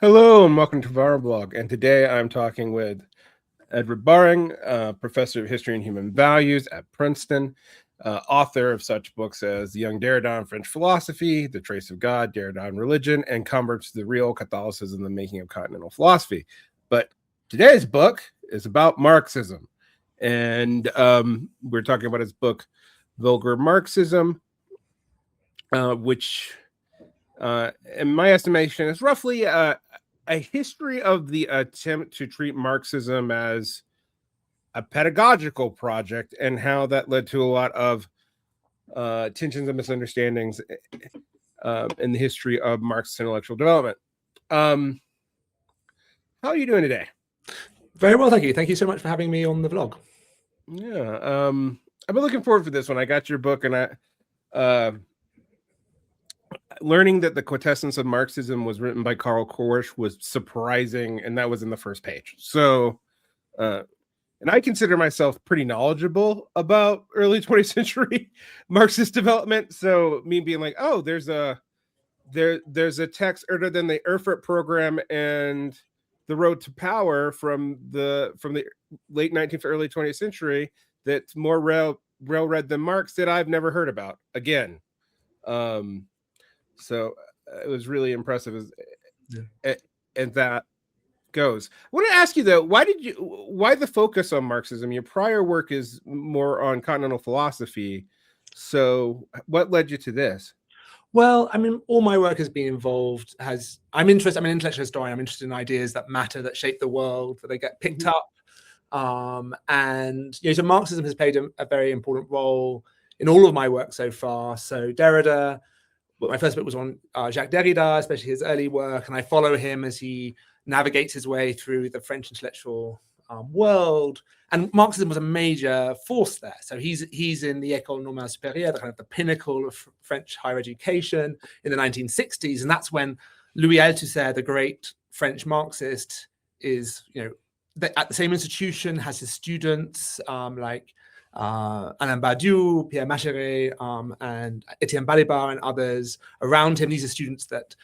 Hello and welcome to our blog. And today I'm talking with Edward Baring, professor of history and human values at Princeton, author of such books as The Young Derrida on French Philosophy, The Trace of God, Derrida on Religion, and Converts to the Real, Catholicism, the Making of Continental Philosophy. But today's book is about Marxism. And we're talking about his book, Vulgar Marxism, which, in my estimation, is roughly a history of the attempt to treat Marxism as a pedagogical project and how that led to a lot of tensions and misunderstandings in the history of Marxist intellectual development. How are you doing today? Very well, thank you. Thank you so much for having me on the vlog. Yeah, I've been looking forward for this one. I got your book, and learning that the quintessence of Marxism was written by Korsch was surprising, and that was in the first page. So, and I consider myself pretty knowledgeable about early 20th century Marxist development. So me being like, oh, there's a text other than the Erfurt program and the Road to Power from the late 19th to early 20th century that's more well-read than Marx that I've never heard about again. So it was really impressive as that goes. I want to ask you though, why the focus on Marxism? Your prior work is more on continental philosophy. So what led you to this? Well, I mean, all my work has been involved, I'm an intellectual historian. I'm interested in ideas that matter, that shape the world, that they get picked up. And, so Marxism has played a very important role in all of my work so far. So Derrida, my first book was on Jacques Derrida, especially his early work, and I follow him as he navigates his way through the French intellectual world. And Marxism was a major force there. So he's in the École Normale Supérieure, the kind of the pinnacle of French higher education in the 1960s, and that's when Louis Althusser, the great French Marxist, is at the same institution, has his students like Alain Badiou, Pierre Macheret, and Etienne Balibar and others around him. These are students that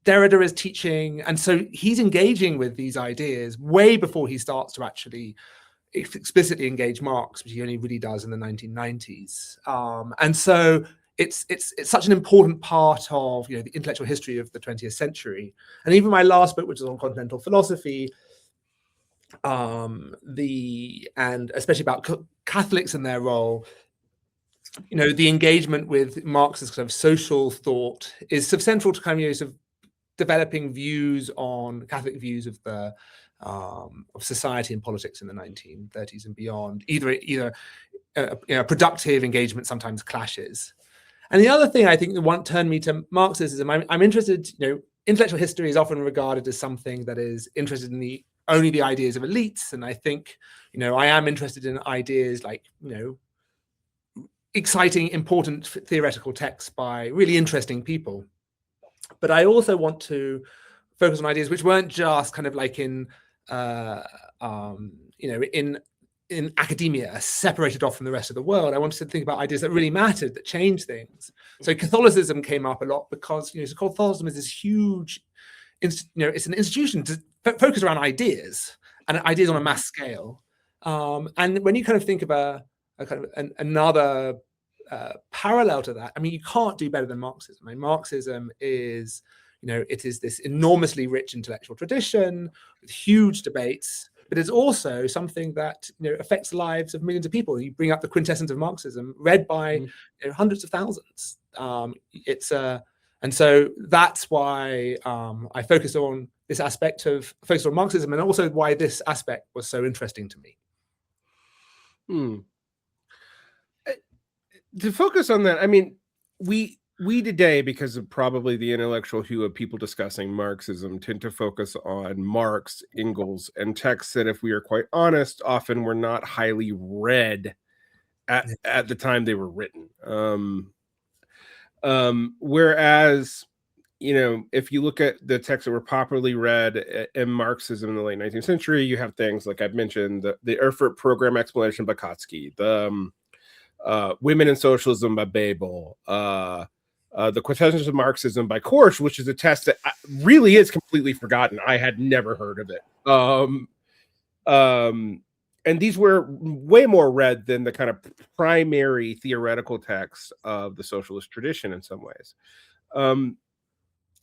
Derrida is teaching. And so he's engaging with these ideas way before he starts to actually explicitly engage Marx, which he only really does in the 1990s. And so it's such an important part of the intellectual history of the 20th century. And even my last book, which is on continental philosophy, and especially about Catholics and their role, the engagement with Marx's kind of social thought is central to kind of sort of developing views on Catholic views of the of society and politics in the 1930s and beyond. Either productive engagement sometimes clashes. And the other thing I think that turned me to Marxism, I'm interested. Intellectual history is often regarded as something that is interested in only the ideas of elites, and I think I am interested in ideas like exciting, important theoretical texts by really interesting people. But I also want to focus on ideas which weren't just kind of like in academia, separated off from the rest of the world. I wanted to think about ideas that really mattered, that changed things. So Catholicism came up a lot because Catholicism is this huge, it's an institution to focus around ideas and ideas on a mass scale. And when you kind of think of another parallel to that, I mean, you can't do better than Marxism. I mean, Marxism is, it is this enormously rich intellectual tradition with huge debates, but it's also something that affects the lives of millions of people. You bring up the quintessence of Marxism, read by hundreds of thousands. And so that's why I focused on this aspect of Marxism, and also why this aspect was so interesting to me. To focus on that, I mean, we today, because of probably the intellectual hue of people discussing Marxism, tend to focus on Marx, Engels, and texts that, if we are quite honest, often were not highly read at the time they were written. Whereas, if you look at the texts that were popularly read in Marxism in the late 19th century, you have things like I've mentioned, the Erfurt Program explanation by Kautsky, the Women in Socialism by Babel, The Quintessence of Marxism by Korsch, which is a test that really is completely forgotten. I had never heard of it. And these were way more read than the kind of primary theoretical texts of the socialist tradition in some ways. And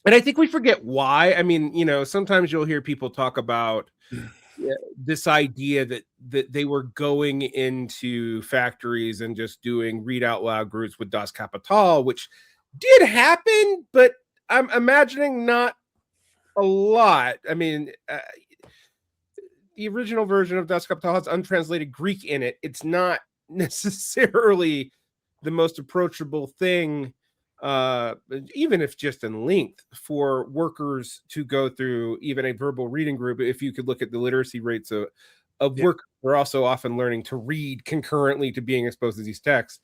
I think we forget why. I mean, sometimes you'll hear people talk about this idea that they were going into factories and just doing read out loud groups with Das Kapital, which did happen, but I'm imagining not a lot. I mean, the original version of Das Kapital has untranslated Greek in it. It's not necessarily the most approachable thing, even if just in length, for workers to go through even a verbal reading group. If you could look at the literacy rates of workers, we're also often learning to read concurrently to being exposed to these texts.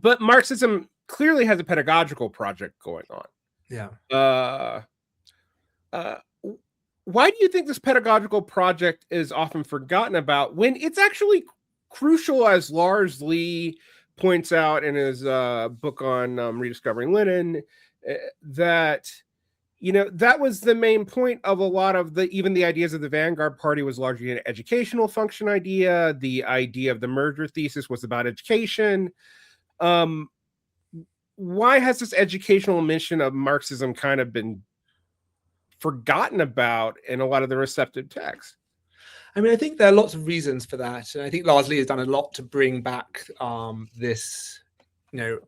But Marxism clearly has a pedagogical project going on. Yeah. Why do you think this pedagogical project is often forgotten about when it's actually crucial, as Lars Lee points out in his book on rediscovering Lenin, that that was the main point of a lot of even the ideas of the Vanguard Party was largely an educational function idea. The idea of the merger thesis was about education. Why has this educational mission of Marxism kind of been forgotten about in a lot of the receptive texts? I mean, I think there are lots of reasons for that, and I think Lars Lee has done a lot to bring back this,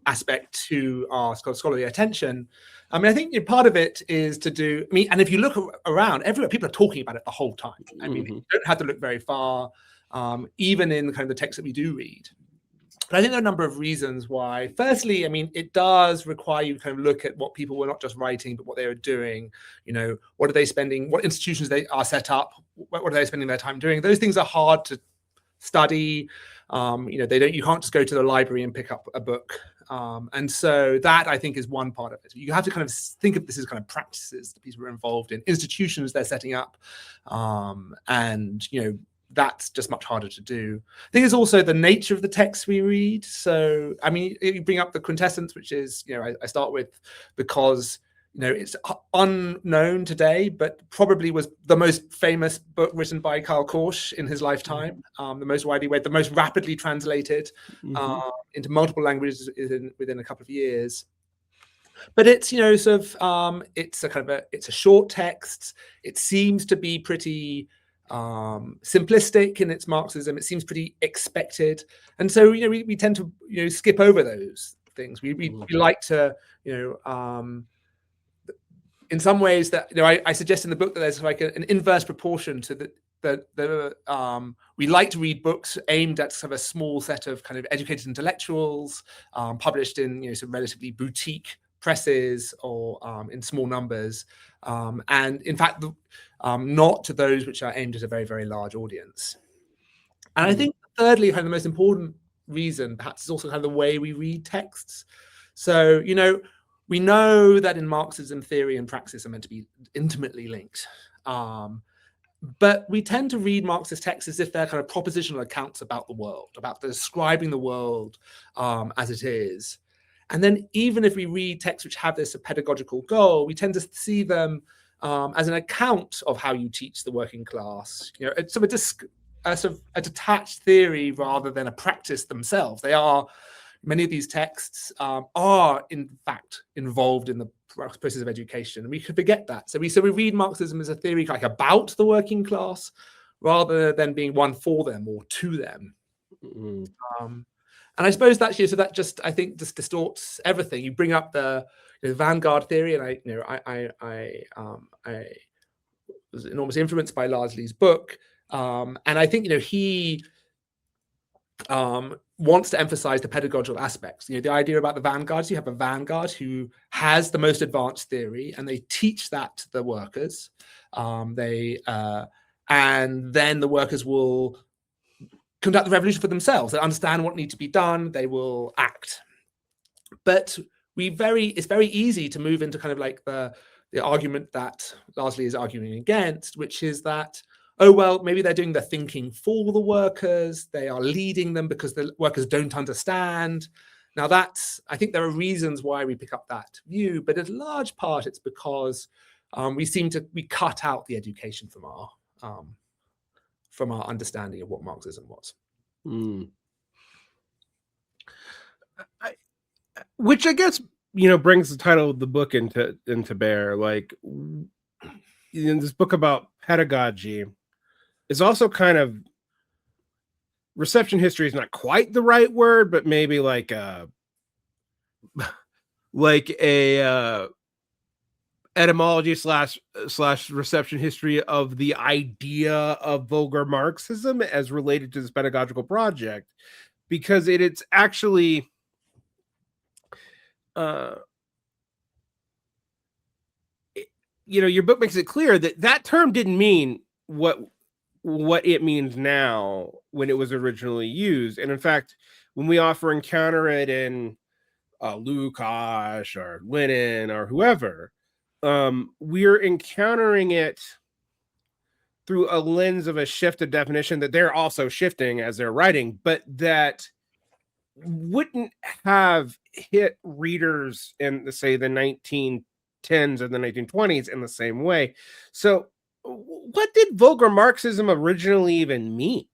aspect to our scholarly attention. I mean, I think part of it is to do. I mean, and if you look around, everywhere people are talking about it the whole time. I mean, you don't have to look very far, even in kind of the text that we do read. But I think there are a number of reasons why. Firstly, I mean, it does require you to kind of look at what people were not just writing, but what they were doing. What are they spending? What institutions they are set up? What are they spending their time doing? Those things are hard to study. You can't just go to the library and pick up a book. And so that, I think, is one part of it. You have to kind of think of this as kind of practices that people are involved in, institutions they're setting up, and that's just much harder to do. I think it's also the nature of the texts we read. So, I mean, you bring up the quintessence, which is, I start with because, it's unknown today, but probably was the most famous book written by Karl Korsch in his lifetime, the most widely read, the most rapidly translated into multiple languages within a couple of years. But it's, it's a short text. It seems to be pretty simplistic in its Marxism. It seems pretty expected, and so we tend to skip over those things. We like to in some ways that I suggest in the book that there's like an inverse proportion to we like to read books aimed at sort of a small set of kind of educated intellectuals, published in some relatively boutique presses or in small numbers, and in fact not to those which are aimed at a very, very large audience. And I think thirdly, kind of the most important reason perhaps is also kind of the way we read texts. So we know that in Marxism, theory and praxis are meant to be intimately linked, but we tend to read Marxist texts as if they're kind of propositional accounts about the world, about describing the world as it is. And then even if we read texts which have this pedagogical goal, we tend to see them as an account of how you teach the working class. It's sort of a detached theory rather than a practice themselves. Many of these texts are in fact involved in the process of education, and we could forget that. So we read Marxism as a theory like about the working class rather than being one for them or to them. And I suppose that just I think just distorts everything. You bring up the Vanguard theory, and I was enormously influenced by Lars Lee's book, and I think he wants to emphasize the pedagogical aspects. The idea about the vanguards. You have a vanguard who has the most advanced theory, and they teach that to the workers. And then the workers will conduct the revolution for themselves. They understand what needs to be done. They will act. But it's very easy to move into kind of like the argument that Lars Lee is arguing against, which is that, oh, well, maybe they're doing the thinking for the workers. They are leading them because the workers don't understand. Now I think there are reasons why we pick up that view, but in large part it's because we cut out the education from our understanding of what Marxism was. Which I guess, brings the title of the book into bear. Like, in this book about pedagogy is also kind of, reception history is not quite the right word, but maybe like a etymology slash reception history of the idea of vulgar Marxism as related to this pedagogical project, because it's actually your book makes it clear that term didn't mean what it means now when it was originally used. And in fact, when we often encounter it in Lukács or Lenin or whoever, we're encountering it through a lens of a shift of definition that they're also shifting as they're writing, but that wouldn't have hit readers in, say, the 1910s or the 1920s in the same way. So what did vulgar Marxism originally even mean?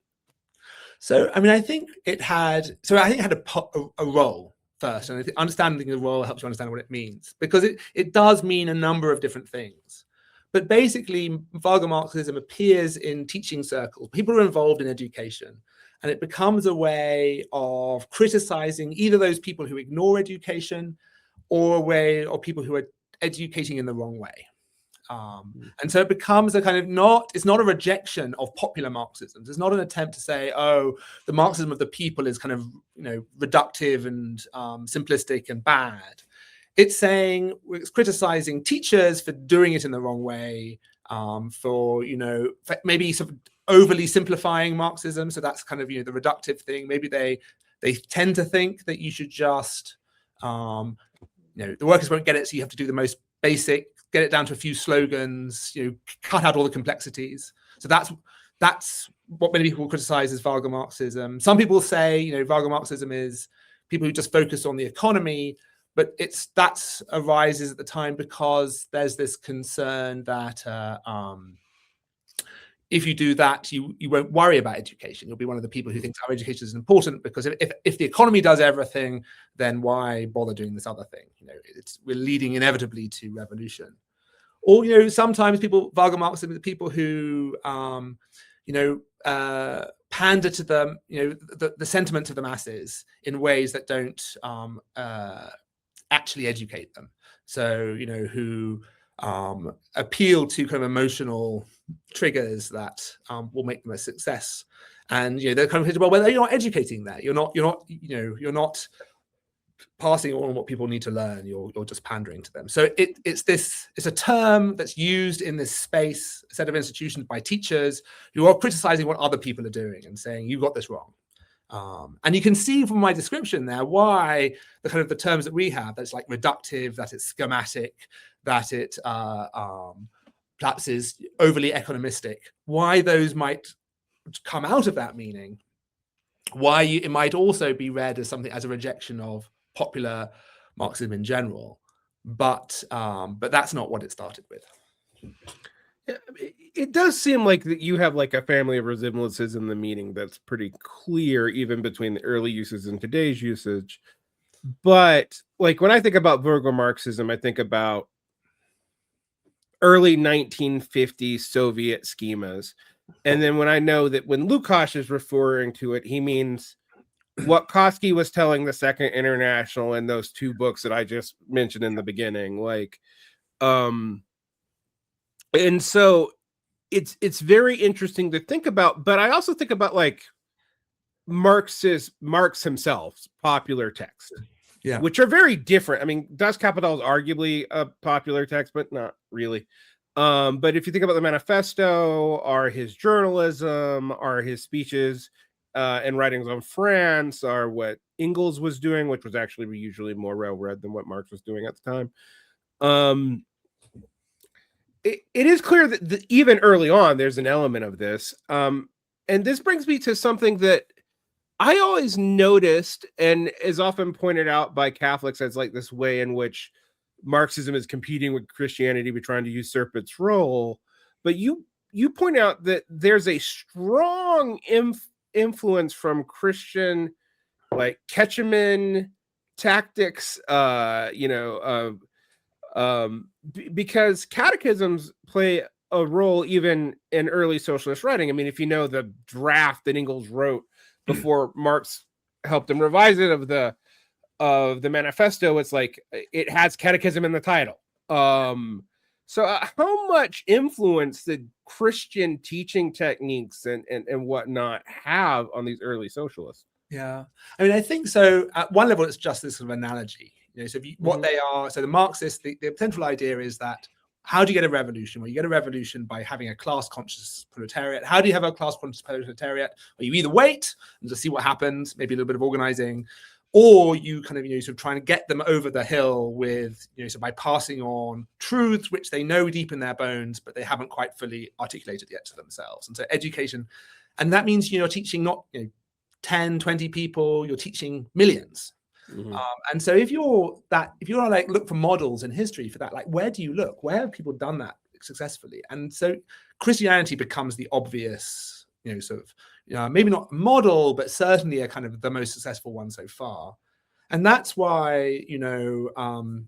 So, I think it had a role first, and understanding the role helps you understand what it means, because it does mean a number of different things. But basically, vulgar Marxism appears in teaching circles. People are involved in education, and it becomes a way of criticizing either those people who ignore education or people who are educating in the wrong way. And so it becomes a kind of it's not a rejection of popular Marxism. It's not an attempt to say, oh, the Marxism of the people is kind of, reductive and simplistic and bad. It's saying, it's criticizing teachers for doing it in the wrong way, for maybe sort of overly simplifying Marxism. So that's kind of, the reductive thing. Maybe they tend to think that you should just, the workers won't get it, so you have to do the most basic, get it down to a few slogans, cut out all the complexities. So that's what many people criticize as vulgar Marxism. Some people say, vulgar Marxism is people who just focus on the economy, but that arises at the time because there's this concern that if you do that, you won't worry about education. You'll be one of the people who thinks our education is important, because if the economy does everything, then why bother doing this other thing? We're leading inevitably to revolution. Or sometimes vulgar Marxists are people who pander to them, the sentiments of the masses in ways that don't actually educate them. So who appeal to kind of emotional triggers that will make them a success, and they're kind of, well, you're not educating that, you're not passing on what people need to learn, you're just pandering to them. So it's a term that's used in this space, a set of institutions, by teachers who are criticizing what other people are doing and saying, you got this wrong. And you can see from my description there why the terms that we have, that's like reductive, that it's schematic, that it perhaps is overly economistic, why those might come out of that meaning, why it might also be read as something, as a rejection of popular Marxism in general, but that's not what it started with. It does seem like that you have like a family of resemblances in the meaning that's pretty clear, even between the early uses and today's usage. But like when I think about vulgar Marxism, I think about early 1950s Soviet schemas. And then when I know that when Lukács is referring to it, he means what Kautsky was telling the Second International in those two books that I just mentioned in the beginning. And so it's very interesting to think about, but I also think about like Marx himself's popular text, which are very different. I mean, Das Kapital is arguably a popular text, but not really. But if you think about the manifesto, or his journalism, or his speeches and writings on France, or what Engels was doing, which was actually usually more well-read than what Marx was doing at the time. It is clear that even early on, there's an element of this. And this brings me to something that I always noticed, and is often pointed out by Catholics as like this way in which Marxism is competing with Christianity, but trying to usurp its role. But you point out that there's a strong influence from Christian, like Ketchaman tactics, because catechisms play a role even in early socialist writing. I mean, if you know the draft that Engels wrote before Marx helped him revise it of the manifesto, it's like it has catechism in the title. So how much influence did Christian teaching techniques and whatnot have on these early socialists? Yeah, I mean, I think so. At one level, it's just this sort of analogy. So if you, what they are, so the Marxists, the central idea is that how do you get a revolution? Well, you get a revolution by having a class-conscious proletariat. How do you have a class-conscious proletariat? Well, you either wait and just see what happens, maybe a little bit of organizing, or you kind of, sort of trying to get them over the hill with, so by passing on truths which they know deep in their bones, but they haven't quite fully articulated yet to themselves. And so education, and that means, you're teaching not 10, 20 people, you're teaching millions. And so if you're like, look for models in history for that, like, where do you look? Where have people done that successfully? And so Christianity becomes the obvious, sort of, maybe not model, but certainly a kind of the most successful one so far. And that's why, and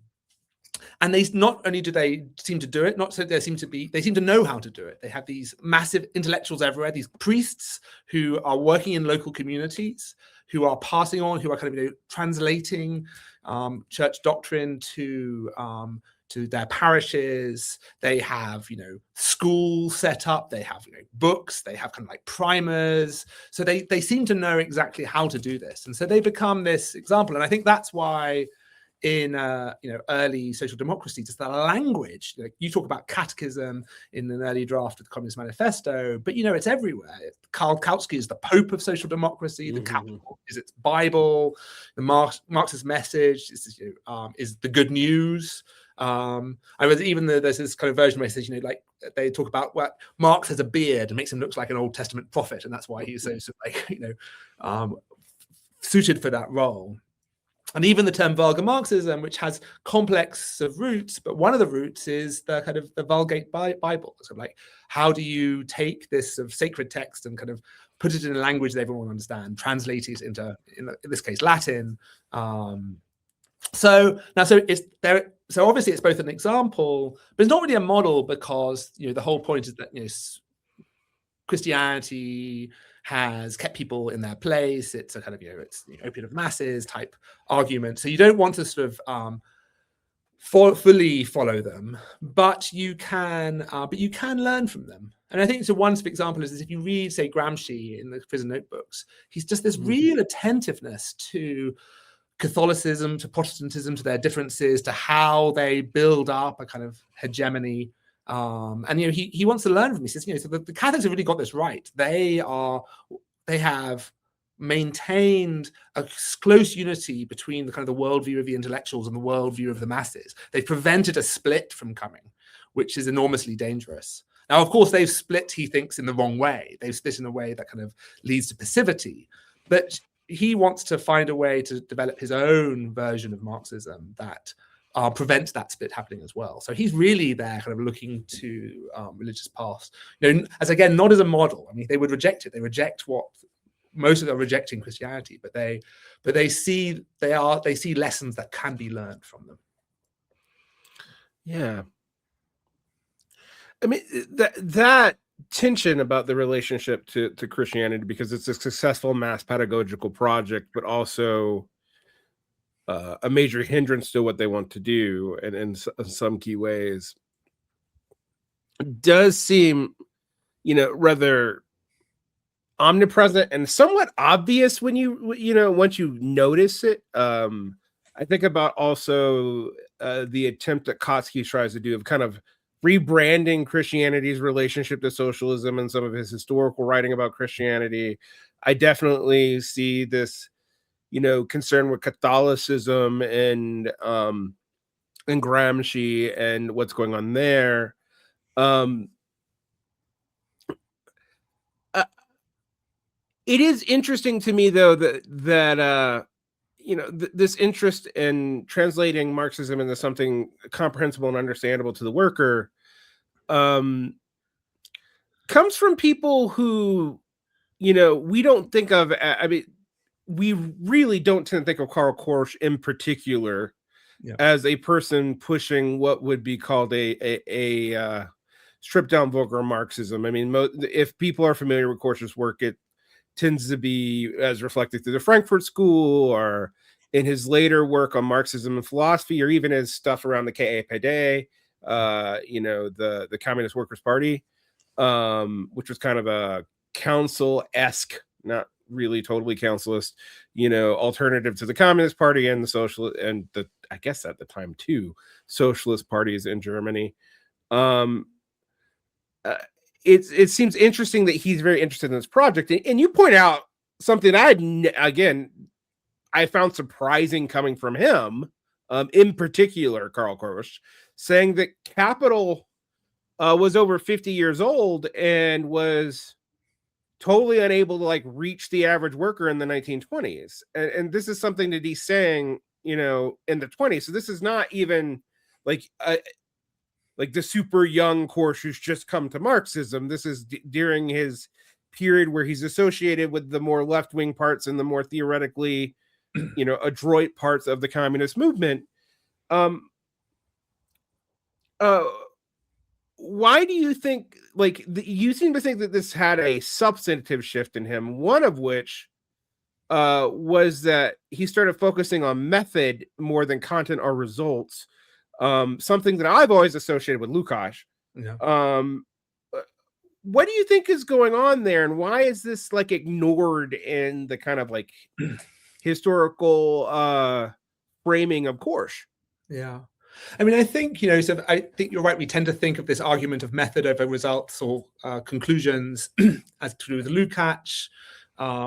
they not only do they seem to do it, not so they seem to know how to do it. They have these massive intellectuals everywhere, these priests who are working in local communities, who are passing on, who are kind of translating church doctrine to their parishes. They have schools set up. They have books. They have kind of like primers. So they seem to know exactly how to do this, and so they become this example. And I think that's why in early social democracy, just the language, you talk about catechism in an early draft of the Communist Manifesto, but it's everywhere. Karl Kautsky is the Pope of social democracy. The capital is its Bible. The Marxist message is the good news. There's this kind of version where it says, like they talk about what Marx has a beard and makes him look like an Old Testament prophet, and that's why he's so suited for that role. And even the term vulgar Marxism, which has complex of roots, but one of the roots is the kind of the Vulgate Bible. So like, how do you take this sort of sacred text and kind of put it in a language that everyone will understand, translate it into, in this case, Latin. So it's there. So obviously it's both an example, but it's not really a model, because the whole point is that Christianity has kept people in their place. It's a kind of it's opiate of masses type argument. So you don't want to sort of fully follow them, but you can learn from them. And I think so. One example is if you read, say, Gramsci in the prison notebooks, he's just this real attentiveness to Catholicism, to Protestantism, to their differences, to how they build up a kind of hegemony. And he wants to learn from me. He says, so the Catholics have really got this right. They have maintained a close unity between the kind of the worldview of the intellectuals and the worldview of the masses. They've prevented a split from coming, which is enormously dangerous. Now, of course, they've split, he thinks, in the wrong way. They've split in a way that kind of leads to passivity. But he wants to find a way to develop his own version of Marxism that prevents that split happening as well. So he's really there kind of looking to religious paths, as again, not as a model. I mean, they would reject it. They reject what most of them are rejecting Christianity, but they see lessons that can be learned from them. Yeah. I mean, that tension about the relationship to Christianity, because it's a successful mass pedagogical project, but also a major hindrance to what they want to do, and in some key ways, does seem, rather omnipresent and somewhat obvious when once you notice it. I think about also the attempt that Kautsky tries to do of kind of rebranding Christianity's relationship to socialism and some of his historical writing about Christianity. I definitely see this, concern with Catholicism and Gramsci and what's going on there. it is interesting to me, though, that this interest in translating Marxism into something comprehensible and understandable to the worker comes from people who, we don't think of. I mean, we really don't tend to think of Karl Korsch in particular as a person pushing what would be called a stripped down vulgar Marxism. I mean, if people are familiar with Korsch's work, it tends to be as reflected through the Frankfurt School, or in his later work on Marxism and philosophy, or even his stuff around the KPD, the Communist Workers' Party, which was kind of a council-esque, not really totally councilist, alternative to the Communist Party and the socialist, and I guess at the time too, socialist parties in Germany. It seems interesting that he's very interested in this project, and you point out something I found surprising coming from him, in particular, Karl Korsch, saying that Capital was over 50 years old and was totally unable to reach the average worker in the 1920s, and this is something that he's saying, in the 20s. So this is not even like the super young Korsch who's just come to Marxism. This is during his period where he's associated with the more left-wing parts and the more theoretically, adroit parts of the communist movement. Why do you think, you seem to think that this had a substantive shift in him, one of which was that he started focusing on method more than content or results, something that I've always associated with Lukács. What do you think is going on there, and why is this ignored in the kind of historical framing of Korsch? Yeah. I mean, I think, so I think you're right. We tend to think of this argument of method over results or conclusions as to do with Lukács.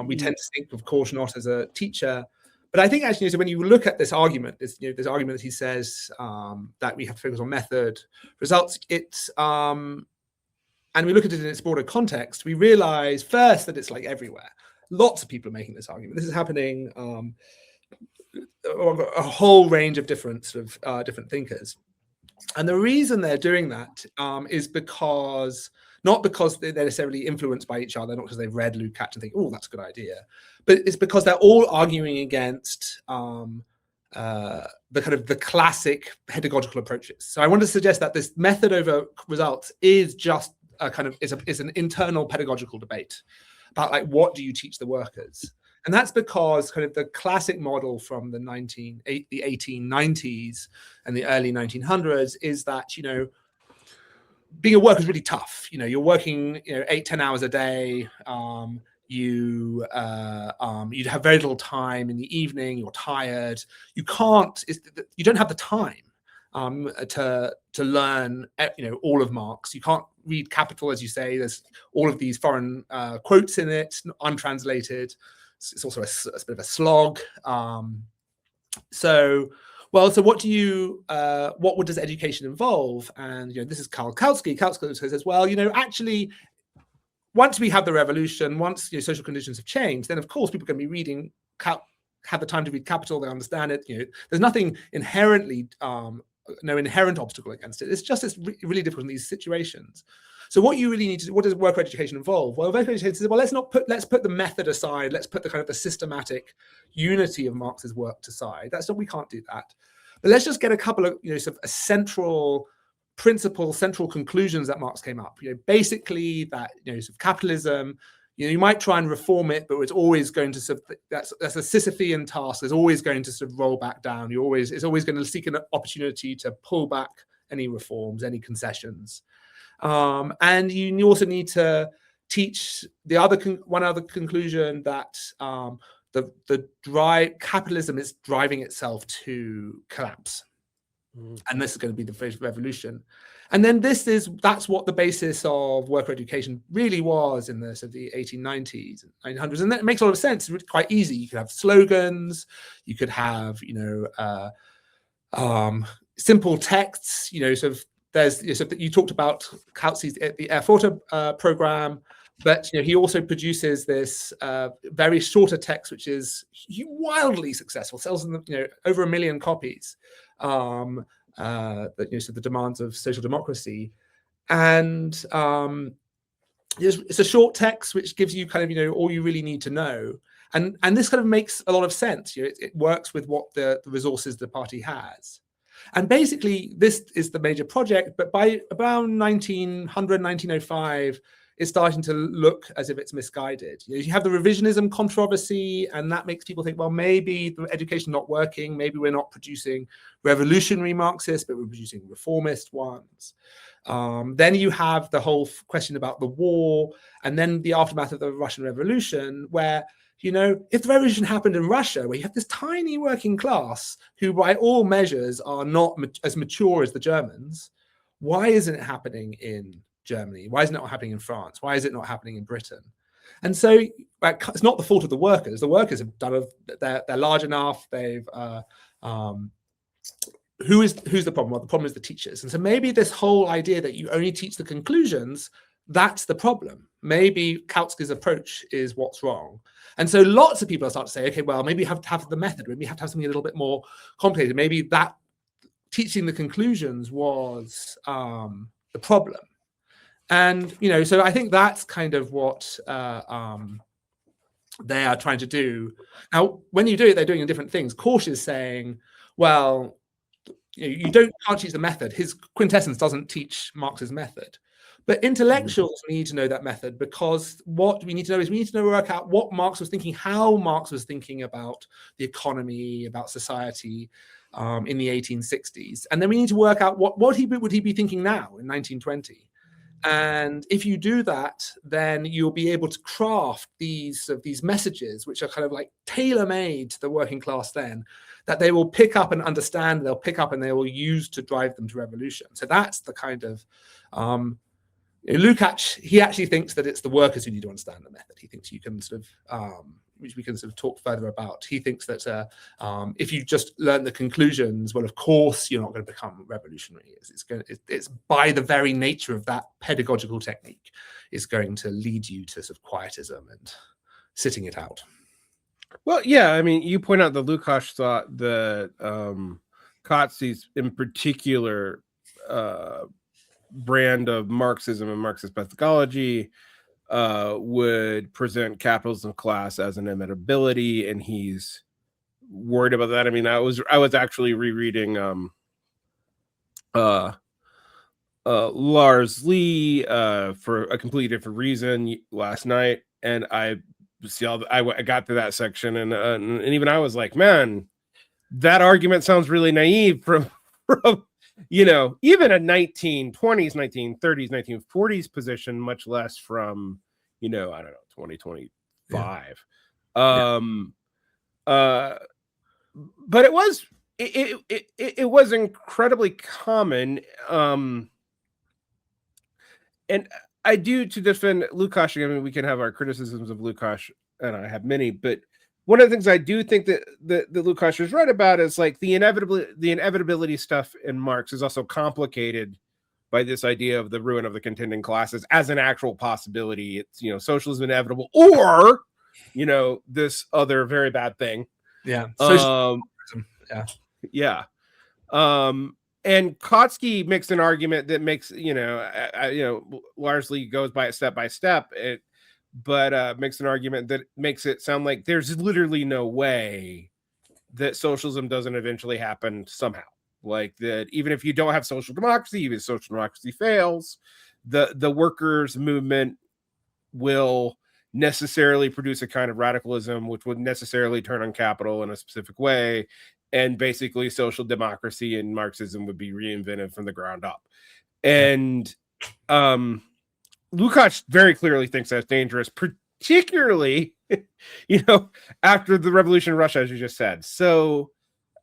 We tend to think of Korsch not as a teacher. But I think actually, so when you look at this argument, this argument that he says that we have to focus on method, results, and we look at it in its broader context, we realize first that it's everywhere. Lots of people are making this argument. This is happening a whole range of different different thinkers, and the reason they're doing that is not because they're necessarily influenced by each other, not because they've read Lukács and think, oh, that's a good idea, but it's because they're all arguing against the classic pedagogical approaches. So I want to suggest that this method over results is just is an internal pedagogical debate about what do you teach the workers. And that's because the classic model from the 1890s and the early 1900s is that, being a worker is really tough. You're working, 8-10 hours a day. You'd have very little time in the evening. You're tired. You don't have the time to learn, all of Marx. You can't read Capital, as you say. There's all of these foreign quotes in it, untranslated. It's also a bit of a slog. So what does education involve? And this is Kautsky. Kautsky says, well, actually, once we have the revolution, once social conditions have changed, then of course people can be reading, have the time to read Capital. They understand it. There's nothing inherently, no inherent obstacle against it. It's just it's really difficult in these situations. So what you really need to do, what does worker education involve? Well, worker education says, well, let's put the method aside. Let's put the systematic unity of Marx's work aside. We can't do that. But let's just get a couple of central principles, central conclusions that Marx came up. Basically that capitalism. You might try and reform it, but it's always going to that's a Sisyphean task. It's always going to roll back down. It's always going to seek an opportunity to pull back any reforms, any concessions. And you also need to teach one other conclusion that capitalism is driving itself to collapse, and this is going to be the first revolution. And then that's what the basis of worker education really was in the 1890s and 1900s, and that makes a lot of sense. It's quite easy. You could have slogans, you could have simple texts. You talked about Kautzy's the Erfurter program, But he also produces this very shorter text, which is wildly successful, sells over 1 million copies. So the demands of social democracy, and it's a short text which gives you kind of all you really need to know, and this kind of makes a lot of sense. It works with what the resources the party has. And basically, this is the major project. But by around 1900, 1905, it's starting to look as if it's misguided. You have the revisionism controversy, and that makes people think, well, maybe the education not working. Maybe we're not producing revolutionary Marxists, but we're producing reformist ones. Then you have the whole question about the war, and then the aftermath of the Russian Revolution, where if the revolution happened in Russia, where you have this tiny working class who, by all measures, are not as mature as the Germans, why isn't it happening in Germany? Why isn't it not happening in France? Why is it not happening in Britain? And so it's not the fault of the workers. The workers have done they're large enough. They've who's the problem? Well, the problem is the teachers. And so maybe this whole idea that you only teach the conclusions, that's the problem. Maybe Kautsky's approach is what's wrong. And so lots of people start to say, okay, well, maybe you have to have the method. Maybe you have to have something a little bit more complicated. Maybe that teaching the conclusions was the problem. And, so I think that's kind of what they are trying to do. Now, when you do it, they're doing different things. Korsch is saying, well, you can't teach the method. His quintessence doesn't teach Marx's method. But intellectuals need to know that method, because what we need to know is we need to work out what Marx was thinking, how Marx was thinking about the economy, about society in the 1860s. And then we need to work out what would he be thinking now in 1920. And if you do that, then you'll be able to craft these messages, which are kind of like tailor-made to the working class then, that they will pick up and understand, they'll pick up and they will use to drive them to revolution. So that's the kind of... Lukács, he actually thinks that it's the workers who need to understand the method. He thinks you can which we can talk further about. He thinks that if you just learn the conclusions, well, of course, you're not going to become revolutionary. It's by the very nature of that pedagogical technique is going to lead you to sort of quietism and sitting it out. Well, yeah, I mean, you point out the Lukács thought that Kautsky's in particular brand of Marxism and Marxist pedagogy would present capitalism class as an inevitability, and he's worried about that. I mean, I was actually rereading Lars Lee for a completely different reason last night, and I got to that section, and even I was like, man, that argument sounds really naive from even a 1920s, 1930s, 1940s position, much less from, I don't know, 2025. Yeah. But it was incredibly common. And I do, to defend Lukács, I mean, we can have our criticisms of Lukács, and I have many, but one of the things I do think that Lukács is right about is like the inevitability stuff in Marx is also complicated by this idea of the ruin of the contending classes as an actual possibility. It's, socialism inevitable, or, this other very bad thing. Yeah. Yeah. And Kautsky makes an argument that makes, largely goes by step, but makes an argument that makes it sound like there's literally no way that socialism doesn't eventually happen somehow. Like that, even if you don't have social democracy, even if social democracy fails, the workers' movement will necessarily produce a kind of radicalism, which would necessarily turn on capital in a specific way. And basically social democracy and Marxism would be reinvented from the ground up. And, Lukács very clearly thinks that's dangerous, particularly, after the revolution in Russia, as you just said. So,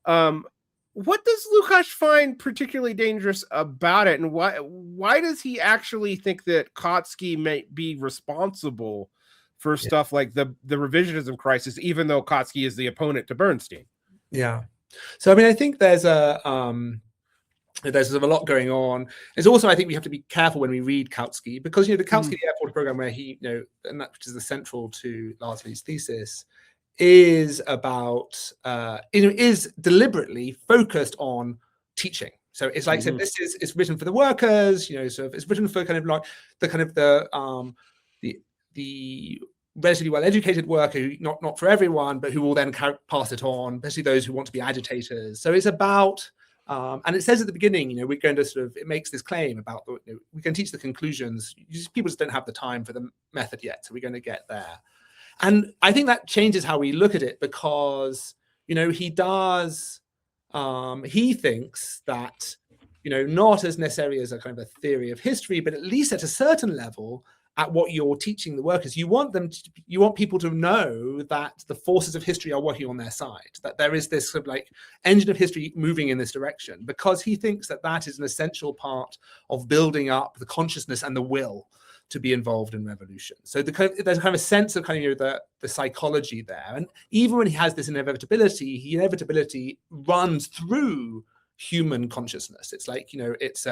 what does Lukács find particularly dangerous about it, and why does he actually think that Kautsky may be responsible for stuff like the revisionism crisis, even though Kautsky is the opponent to Bernstein? Yeah. So, I mean, I think there's There's sort of a lot going on. There's also, I think we have to be careful when we read Kautsky, because the Kautsky Airport program, where he, and that which is the central to Larsley's thesis, is about is deliberately focused on teaching. So it's like, so this is, it's written for the workers, sort of, it's written for kind of like the relatively well-educated worker, who, not for everyone, but who will then pass it on, especially those who want to be agitators. So it's about, and it says at the beginning, we're going to sort of, it makes this claim about, we can teach the conclusions. People just don't have the time for the method yet, so we're going to get there. And I think that changes how we look at it, because, he does, he thinks that, not as necessarily as a kind of a theory of history, but at least at a certain level, at what you're teaching the workers, you want people to know that the forces of history are working on their side, that there is this sort of like engine of history moving in this direction, because he thinks that that is an essential part of building up the consciousness and the will to be involved in revolution. So there's kind of a sense of kind of the psychology there. And even when he has this inevitability runs through human consciousness. It's like, it's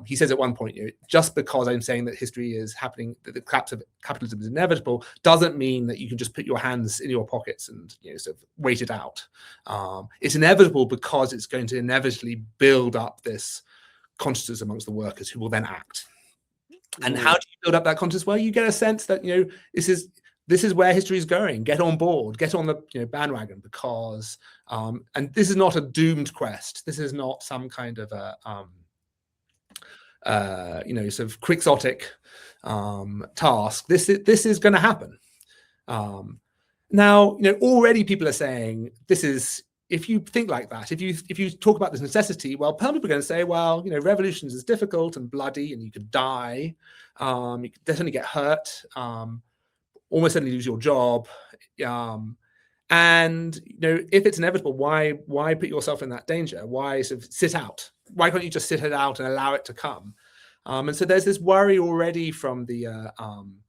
he says at one point, just because I'm saying that history is happening, that the collapse of capitalism is inevitable, doesn't mean that you can just put your hands in your pockets and sort of wait it out. It's inevitable because it's going to inevitably build up this consciousness amongst the workers, who will then act. And how do you build up that consciousness? Well, you get a sense that this is where history is going. Get on board, get on the bandwagon, because and this is not a doomed quest. This is not some kind of a sort of quixotic task. This is going to happen. Now, already people are saying this is, if you think like that, if you talk about this necessity, well, people are going to say, well, revolutions is difficult and bloody, and you could die, you could definitely get hurt, almost certainly lose your job, and if it's inevitable, why put yourself in that danger? Why sort of sit out? Why can't you just sit it out and allow it to come? And so there's this worry already from the in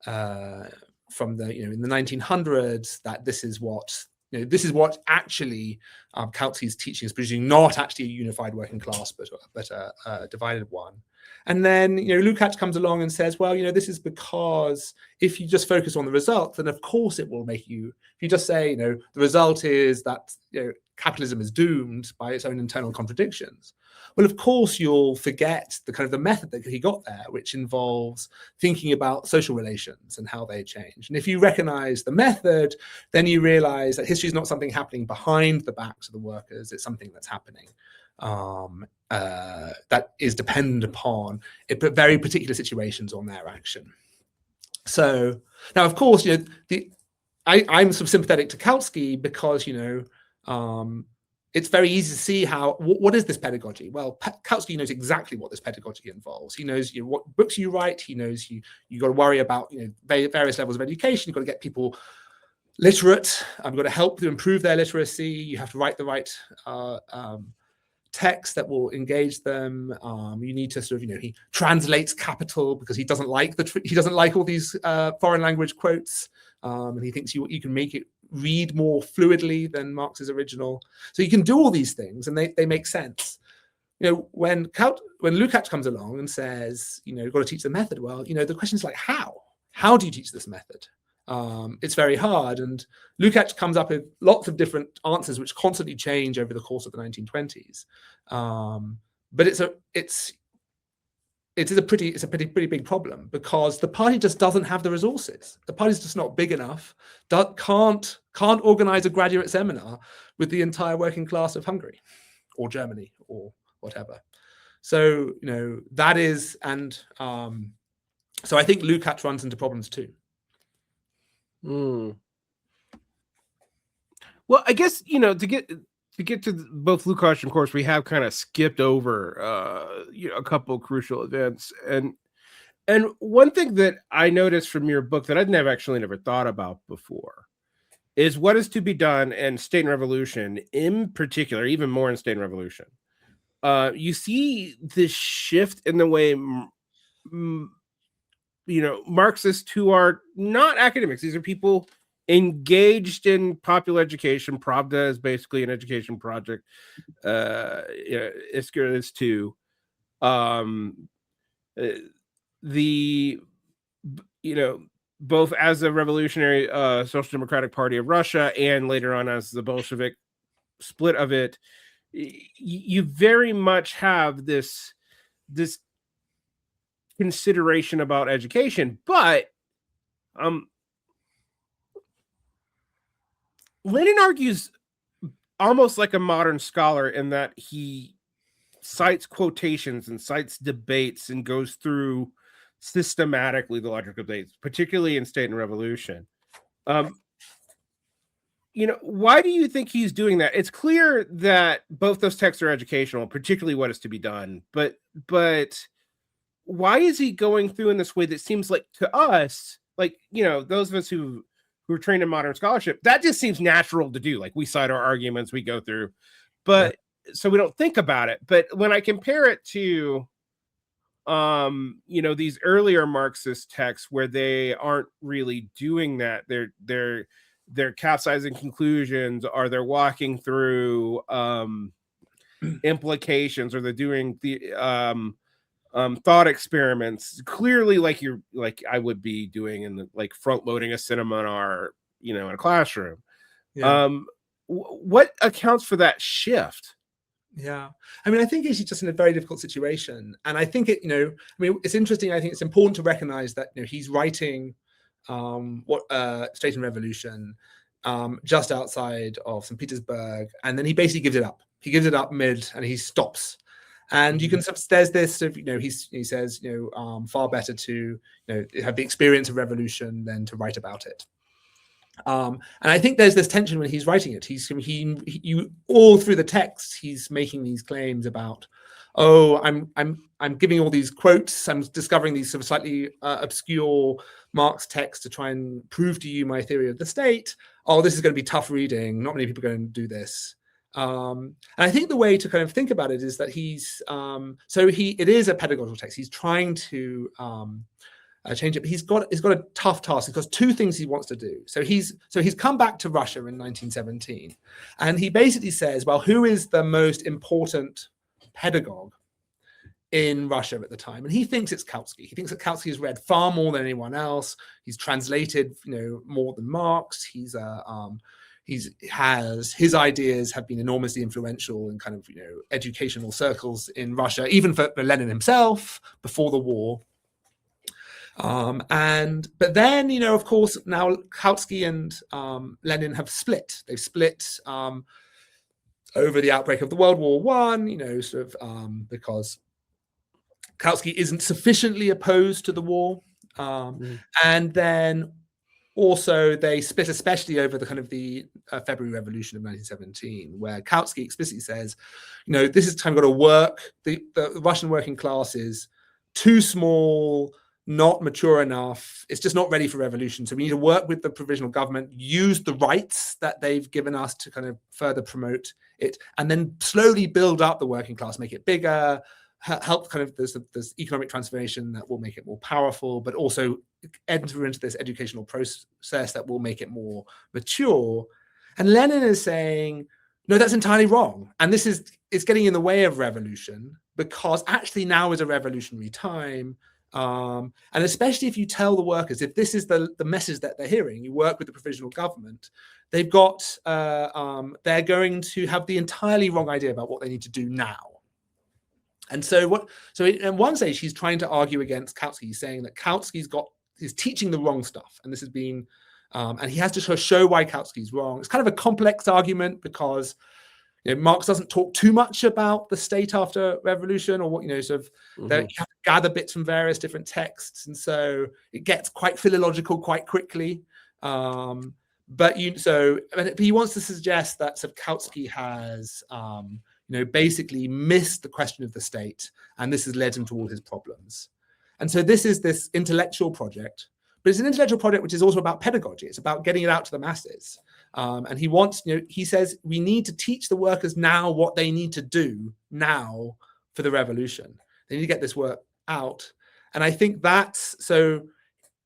the 1900s that this is what actually Kautsky's teaching is producing, not actually a unified working class, but a divided one. And then, Lukács comes along and says, well, this is because if you just focus on the result, then of course it will make you, if you just say, the result is that, capitalism is doomed by its own internal contradictions. Well, of course, you'll forget the kind of the method that he got there, which involves thinking about social relations and how they change. And if you recognize the method, then you realize that history is not something happening behind the backs of the workers. It's something that's happening that is dependent upon very particular situations on their action. So now, of course, I'm sort of sympathetic to Kautsky because, it's very easy to see what is this pedagogy? Well, Kautsky knows exactly what this pedagogy involves. He knows what books you write. He knows you got to worry about various levels of education. You've got to get people literate. You've got to help them improve their literacy. You have to write the right text that will engage them. You need to sort of he translates capital because he doesn't like all these foreign language quotes, and he thinks you can make it read more fluidly than Marx's original. So you can do all these things, and they make sense. When Lukács comes along and says, you've got to teach the method. Well, the question is like, how? How do you teach this method? It's very hard, and Lukács comes up with lots of different answers which constantly change over the course of the 1920s. But it's a pretty big problem because the party just doesn't have the resources. The party's just not big enough. Can't organize a graduate seminar with the entire working class of Hungary or Germany or whatever. So that is, and so I think Lukács runs into problems too. Well, I guess to get to both Lukács and Korsch, we have kind of skipped over a couple of crucial events, and one thing that I noticed from your book that I'd never thought about before is what is to be done in State and Revolution, in particular, even more in State and Revolution. You see this shift in the way Marxists who are not academics, these are people engaged in popular education. Pravda is basically an education project. Iskra is too. The both as a revolutionary Social Democratic Party of Russia and later on as the Bolshevik split of it, you very much have this consideration about education. But Lenin argues almost like a modern scholar in that he cites quotations and cites debates and goes through systematically the logical debates, particularly in State and Revolution. Why do you think he's doing that? It's clear that both those texts are educational, particularly what is to be done. But why is he going through in this way that seems like to us, like, those of us who are trained in modern scholarship, that just seems natural to do. Like, we cite our arguments, we go through, but so we don't think about it. But when I compare it to, these earlier Marxist texts where they aren't really doing that, they're capsizing conclusions, or they're walking through implications, or they're doing the thought experiments, clearly like I would be doing in the, like, front loading a seminar, in a classroom. What accounts for that shift? Yeah, I mean, I think he's just in a very difficult situation, and I think it's interesting. I think it's important to recognize that he's writing State and Revolution just outside of St. Petersburg, and then he basically gives it up. He gives it up mid, and he stops. And you can, there's this sort of, he says, far better to have the experience of revolution than to write about it. And I think there's this tension when he's writing it. He all through the text, he's making these claims about, I'm giving all these quotes. I'm discovering these sort of slightly obscure Marx texts to try and prove to you my theory of the state. Oh, this is going to be tough reading. Not many people are going to do this. And I think the way to kind of think about it is that it is a pedagogical text. He's trying to change it, but he's got a tough task. He's got two things he wants to do. So he's come back to Russia in 1917, and he basically says, well, who is the most important pedagogue in Russia at the time? And he thinks it's Kautsky. He thinks that Kautsky has read far more than anyone else. He's translated, more than Marx. His ideas have been enormously influential in kind of, educational circles in Russia, even for Lenin himself before the war. But then, of course, now Kautsky and Lenin have split. They've split over the outbreak of the World War I, because Kautsky isn't sufficiently opposed to the war. And then also they split, especially over the kind of the February Revolution of 1917, where Kautsky explicitly says, this is time got to work. The Russian working class is too small, not mature enough. It's just not ready for revolution. So we need to work with the provisional government, use the rights that they've given us to kind of further promote it, and then slowly build up the working class, make it bigger, help kind of this economic transformation that will make it more powerful, but also enter into this educational process that will make it more mature. And Lenin is saying, no, that's entirely wrong. And it's getting in the way of revolution, because actually now is a revolutionary time. And especially if you tell the workers, if this is the message that they're hearing, you work with the provisional government, they've got, they're going to have the entirely wrong idea about what they need to do now. And so at one stage, he's trying to argue against Kautsky. He's saying that Kautsky's is teaching the wrong stuff. And this has been, and he has to show why Kautsky's wrong. It's kind of a complex argument, because Marx doesn't talk too much about the state after revolution, or what, you have to gather bits from various different texts. And so it gets quite philological quite quickly. But he wants to suggest that sort of Kautsky has, basically missed the question of the state, and this has led him to all his problems. And so this is this intellectual project, but it's an intellectual project which is also about pedagogy. It's about getting it out to the masses. And he wants, he says, we need to teach the workers now what they need to do now for the revolution. They need to get this work out. And I think that's, so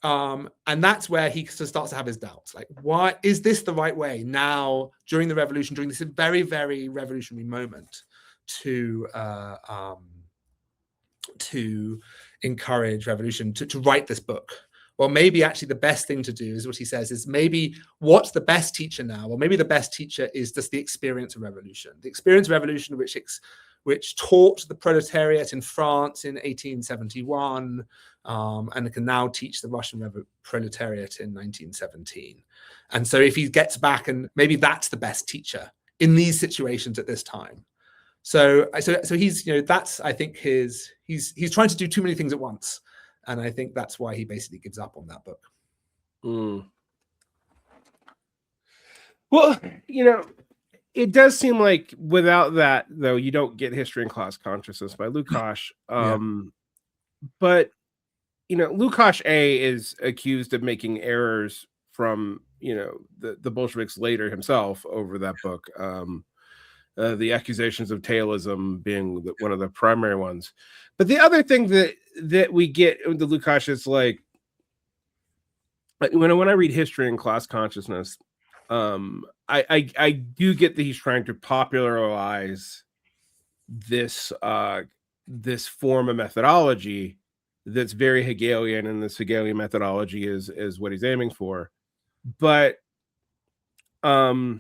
And that's where he starts to have his doubts. Like, why is this the right way now during the revolution, during this very, very revolutionary moment to encourage revolution, to write this book? Well, maybe actually the best thing to do is what he says is maybe what's the best teacher now? Well, maybe the best teacher is just the experience of revolution. The experience of revolution which taught the proletariat in France in 1871 and can now teach the Russian proletariat in 1917. And so if he gets back, and maybe that's the best teacher in these situations at this time. So he's, that's, I think, he's trying to do too many things at once. And I think that's why he basically gives up on that book. Well, it does seem like without that, though, you don't get History and Class Consciousness by Lukács. But, Lukács A is accused of making errors from, the Bolsheviks later himself over that book. The accusations of tailism being one of the primary ones. But the other thing that we get with the Lukács is like when I read History and Class Consciousness, I do get that he's trying to popularize this this form of methodology that's very Hegelian, and this Hegelian methodology is what he's aiming for. But I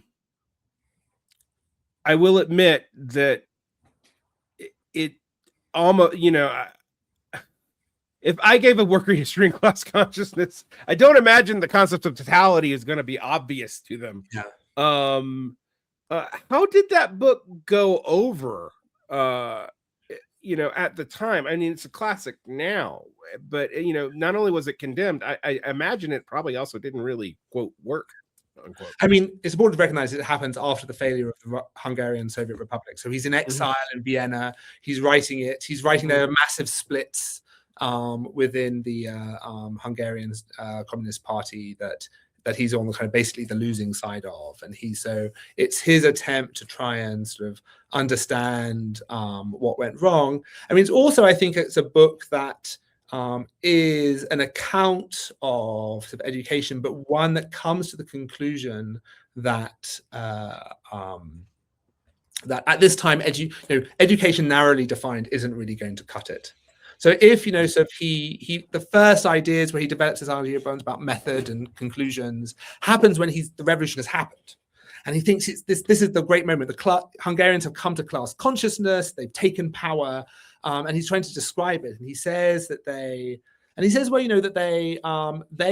will admit that it almost, if I gave a worker History and Class Consciousness, I don't imagine the concept of totality is going to be obvious to them. Yeah. How did that book go over, at the time? I mean, it's a classic now, but, not only was it condemned, I imagine it probably also didn't really, quote, work. Unquote. I mean, it's important to recognize it happens after the failure of the Hungarian Soviet Republic. So he's in exile in Vienna. He's writing it. He's writing there are massive splits within the Hungarian Communist Party that he's on the kind of basically the losing side of. And so it's his attempt to try and sort of understand what went wrong. I mean, it's also, I think it's a book that is an account of sort of education, but one that comes to the conclusion that that at this time, education narrowly defined isn't really going to cut it. So if the first ideas where he develops his idea about method and conclusions happens when the revolution has happened. And he thinks this is the great moment. The Hungarians have come to class consciousness, they've taken power, and he's trying to describe it. And he says that they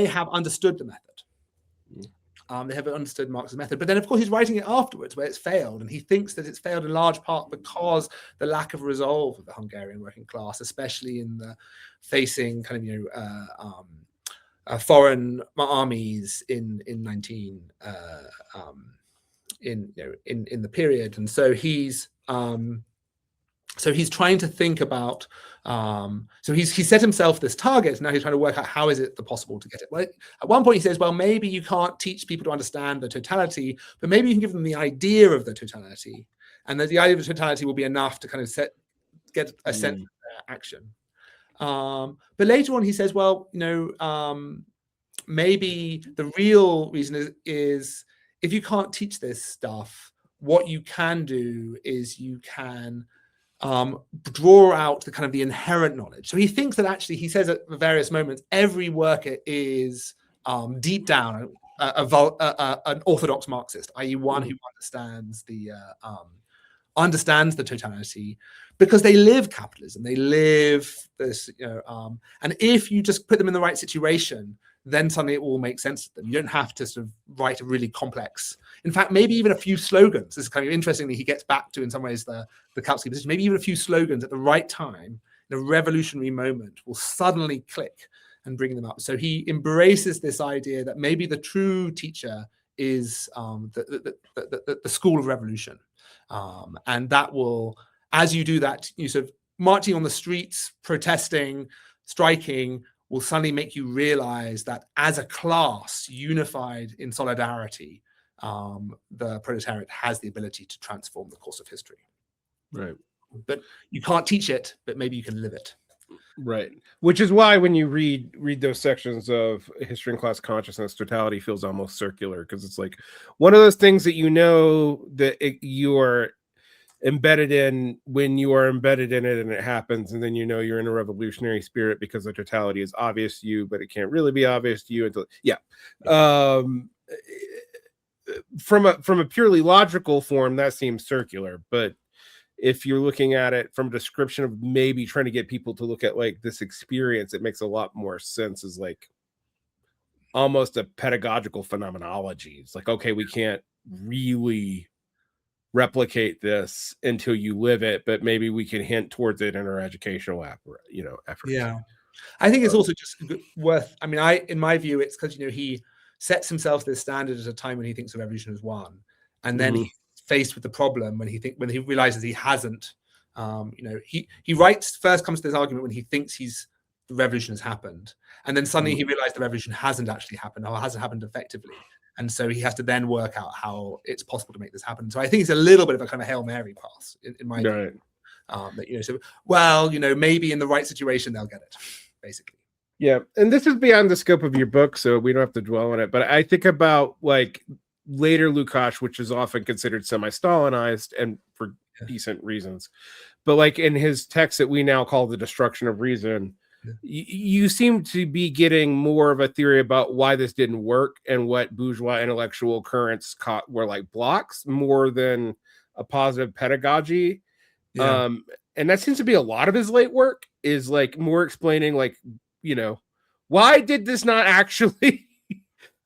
have understood the method. They have understood Marx's method. But then, of course, he's writing it afterwards where it's failed. And he thinks that it's failed in large part because the lack of resolve of the Hungarian working class, especially in the facing kind of, foreign armies in the period. And so he's trying to think about, so he set himself this target. Now he's trying to work out how is it possible to get it. Well, at one point he says, well, maybe you can't teach people to understand the totality, but maybe you can give them the idea of the totality. And that the idea of the totality will be enough to kind of get a sense of their action. But later on he says, well, maybe the real reason is if you can't teach this stuff, what you can do is you can draw out the kind of the inherent knowledge. So he thinks that actually, he says at various moments, every worker is deep down an orthodox Marxist, i.e. one who understands the totality, because they live capitalism, they live this, and if you just put them in the right situation, then suddenly it will make sense to them. You don't have to sort of write a really complex, in fact, maybe even a few slogans. This is kind of interesting that he gets back to, in some ways, the Kautsky position. Maybe even a few slogans at the right time, in a revolutionary moment, will suddenly click and bring them up. So he embraces this idea that maybe the true teacher is the school of revolution. And that will, as you do that, you sort of marching on the streets, protesting, striking, will suddenly make you realize that as a class unified in solidarity, the proletariat has the ability to transform the course of history. Right. But you can't teach it, but maybe you can live it. Right. Which is why when you read those sections of History and Class Consciousness, totality feels almost circular, because it's like one of those things that you are embedded in when you are embedded in it and it happens, and then you're in a revolutionary spirit because the totality is obvious to you, but it can't really be obvious to you until from a purely logical form that seems circular, but if you're looking at it from a description of maybe trying to get people to look at like this experience, it makes a lot more sense as like almost a pedagogical phenomenology. It's like, okay, we can't really replicate this until you live it, but maybe we can hint towards it in our educational efforts. Yeah, I think it's also just worth. I mean, in my view, it's because he sets himself this standard at a time when he thinks the revolution has won, and then he's faced with the problem when he realizes he hasn't. He comes to this argument when he thinks the revolution has happened, and then suddenly he realized the revolution hasn't actually happened, or hasn't happened effectively. And so he has to then work out how it's possible to make this happen. So I think it's a little bit of a kind of Hail Mary pass in my view. Maybe in the right situation they'll get it, basically. Yeah, and this is beyond the scope of your book, so we don't have to dwell on it. But I think about like later Lukács, which is often considered semi-Stalinized, and for decent reasons. But like in his text that we now call The Destruction of Reason, you seem to be getting more of a theory about why this didn't work and what bourgeois intellectual currents were like blocks, more than a positive pedagogy. And that seems to be a lot of his late work, is like more explaining like, why did this not actually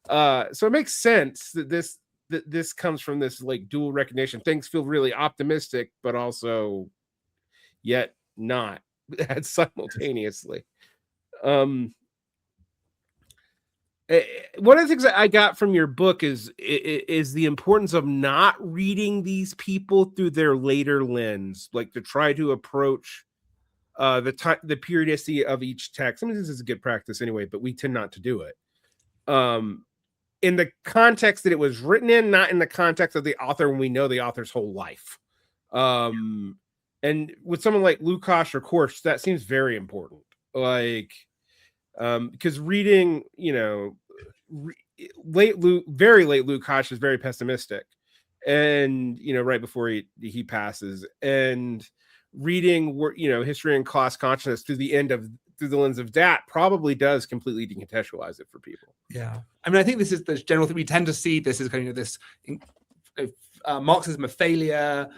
so it makes sense that this comes from this like dual recognition. Things feel really optimistic, but also yet not simultaneously. One of the things that I got from your book is the importance of not reading these people through their later lens, like to try to approach the periodicity of each text. I mean, this is a good practice anyway, but we tend not to do it. In the context that it was written in, not in the context of the author when we know the author's whole life. And with someone like Lukács or Korsch, that seems very important. Like, because reading, very late Lukács is very pessimistic, and right before he passes, and reading History and Class Consciousness through the lens of that probably does completely decontextualize it for people. Yeah, I mean, I think this is the general thing we tend to see. This is kind of this Marxism of failure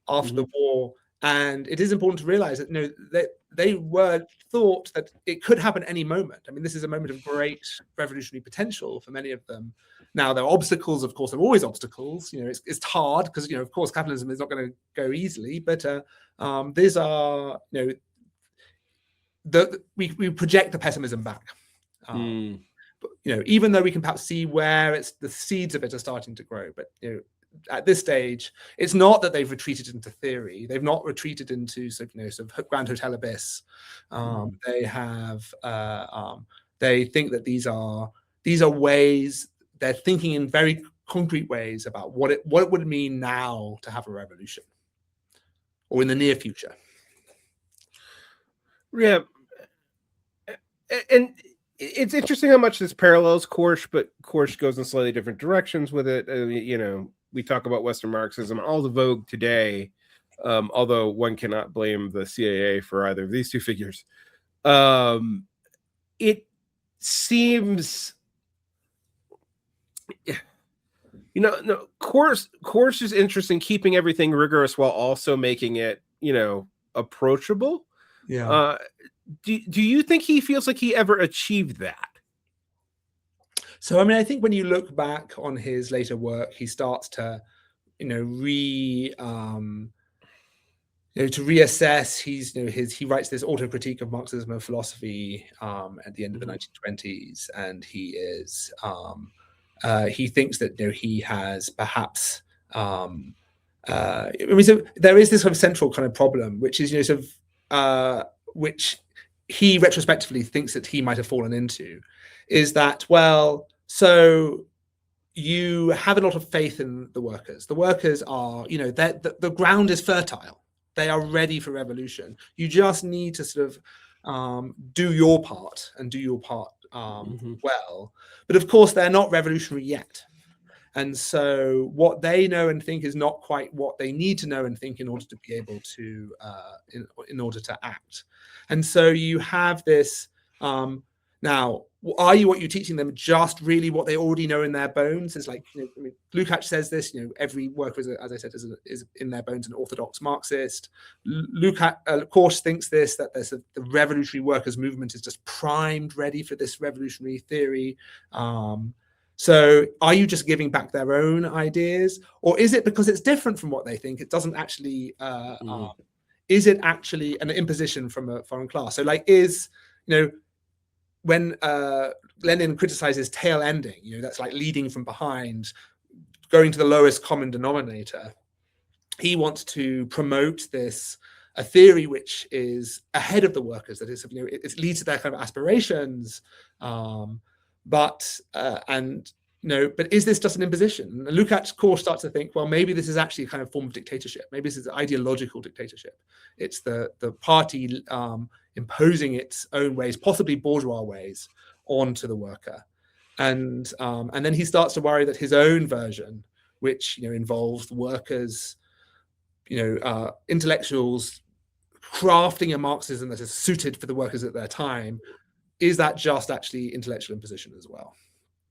after the war. And it is important to realize that they were thought that it could happen any moment. I mean, this is a moment of great revolutionary potential for many of them. Now, there are obstacles, of course, there are always obstacles. It's hard because, of course, capitalism is not going to go easily. But these are, we project the pessimism back. But, even though we can perhaps see where the seeds of it are starting to grow, but at this stage, it's not that they've retreated into theory. They've not retreated into sort of grand hotel abyss. They have. They think that these are ways. They're thinking in very concrete ways about what it would mean now to have a revolution, or in the near future. Yeah, and it's interesting how much this parallels Korsch, but Korsch goes in slightly different directions with it. We talk about Western Marxism, all the vogue today, although one cannot blame the CAA for either of these two figures. It seems, Korsch is interesting, keeping everything rigorous while also making it, approachable. Yeah. Do you think he feels like he ever achieved that? So, I mean, I think when you look back on his later work, he starts to, to reassess. He writes this auto-critique of Marxism and philosophy at the end of the 1920s, and he thinks that he has perhaps. So there is this sort of central kind of problem, which is which he retrospectively thinks that he might have fallen into, is that, well, so you have a lot of faith in the workers. The workers are, the ground is fertile. They are ready for revolution. You just need to sort of do your part and do your part well. But of course, they're not revolutionary yet. And so what they know and think is not quite what they need to know and think in order to be able to, in order to act. And so you have this, now, are you what you're teaching them just really what they already know in their bones? It's like, I mean, Lukács says this, every worker, as I said, is in their bones an orthodox Marxist. Korsch thinks this, that the revolutionary workers' movement is just primed, ready for this revolutionary theory. So are you just giving back their own ideas, or is it because it's different from what they think? It doesn't actually, is it actually an imposition from a foreign class? So like when Lenin criticizes tail ending, that's like leading from behind, going to the lowest common denominator. He wants to promote a theory which is ahead of the workers, that is, it leads to their kind of aspirations. But is this just an imposition? And Lukács' Korsch starts to think, well, maybe this is actually a kind of form of dictatorship. Maybe this is ideological dictatorship. It's the party imposing its own ways, possibly bourgeois ways, onto the worker. And then he starts to worry that his own version, which involves workers, intellectuals crafting a Marxism that is suited for the workers at their time, is that just actually intellectual imposition as well?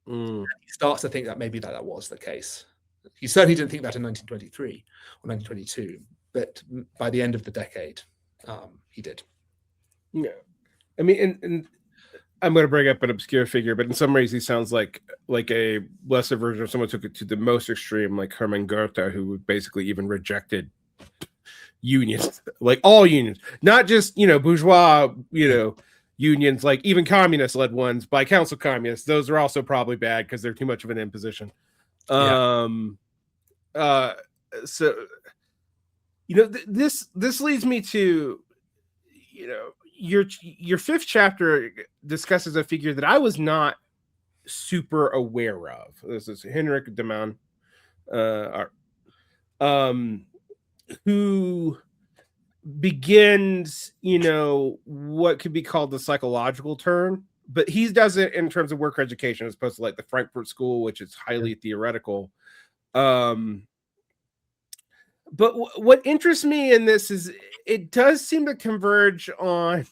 He starts to think that maybe that was the case. He certainly didn't think that in 1923 or 1922, but by the end of the decade, he did. Yeah, I mean, and I'm going to bring up an obscure figure, but in some ways he sounds like a lesser version of someone who took it to the most extreme, like Hermann Goethe, who basically even rejected unions, like all unions, not just bourgeois, unions, like even communist-led ones by council communists. Those are also probably bad because they're too much of an imposition. So this leads me to your fifth chapter discusses a figure that I was not super aware of. This is Hendrik de Man, who begins, what could be called the psychological turn, but he does it in terms of worker education as opposed to like the Frankfurt School, which is highly theoretical. But what interests me in this is it does seem to converge on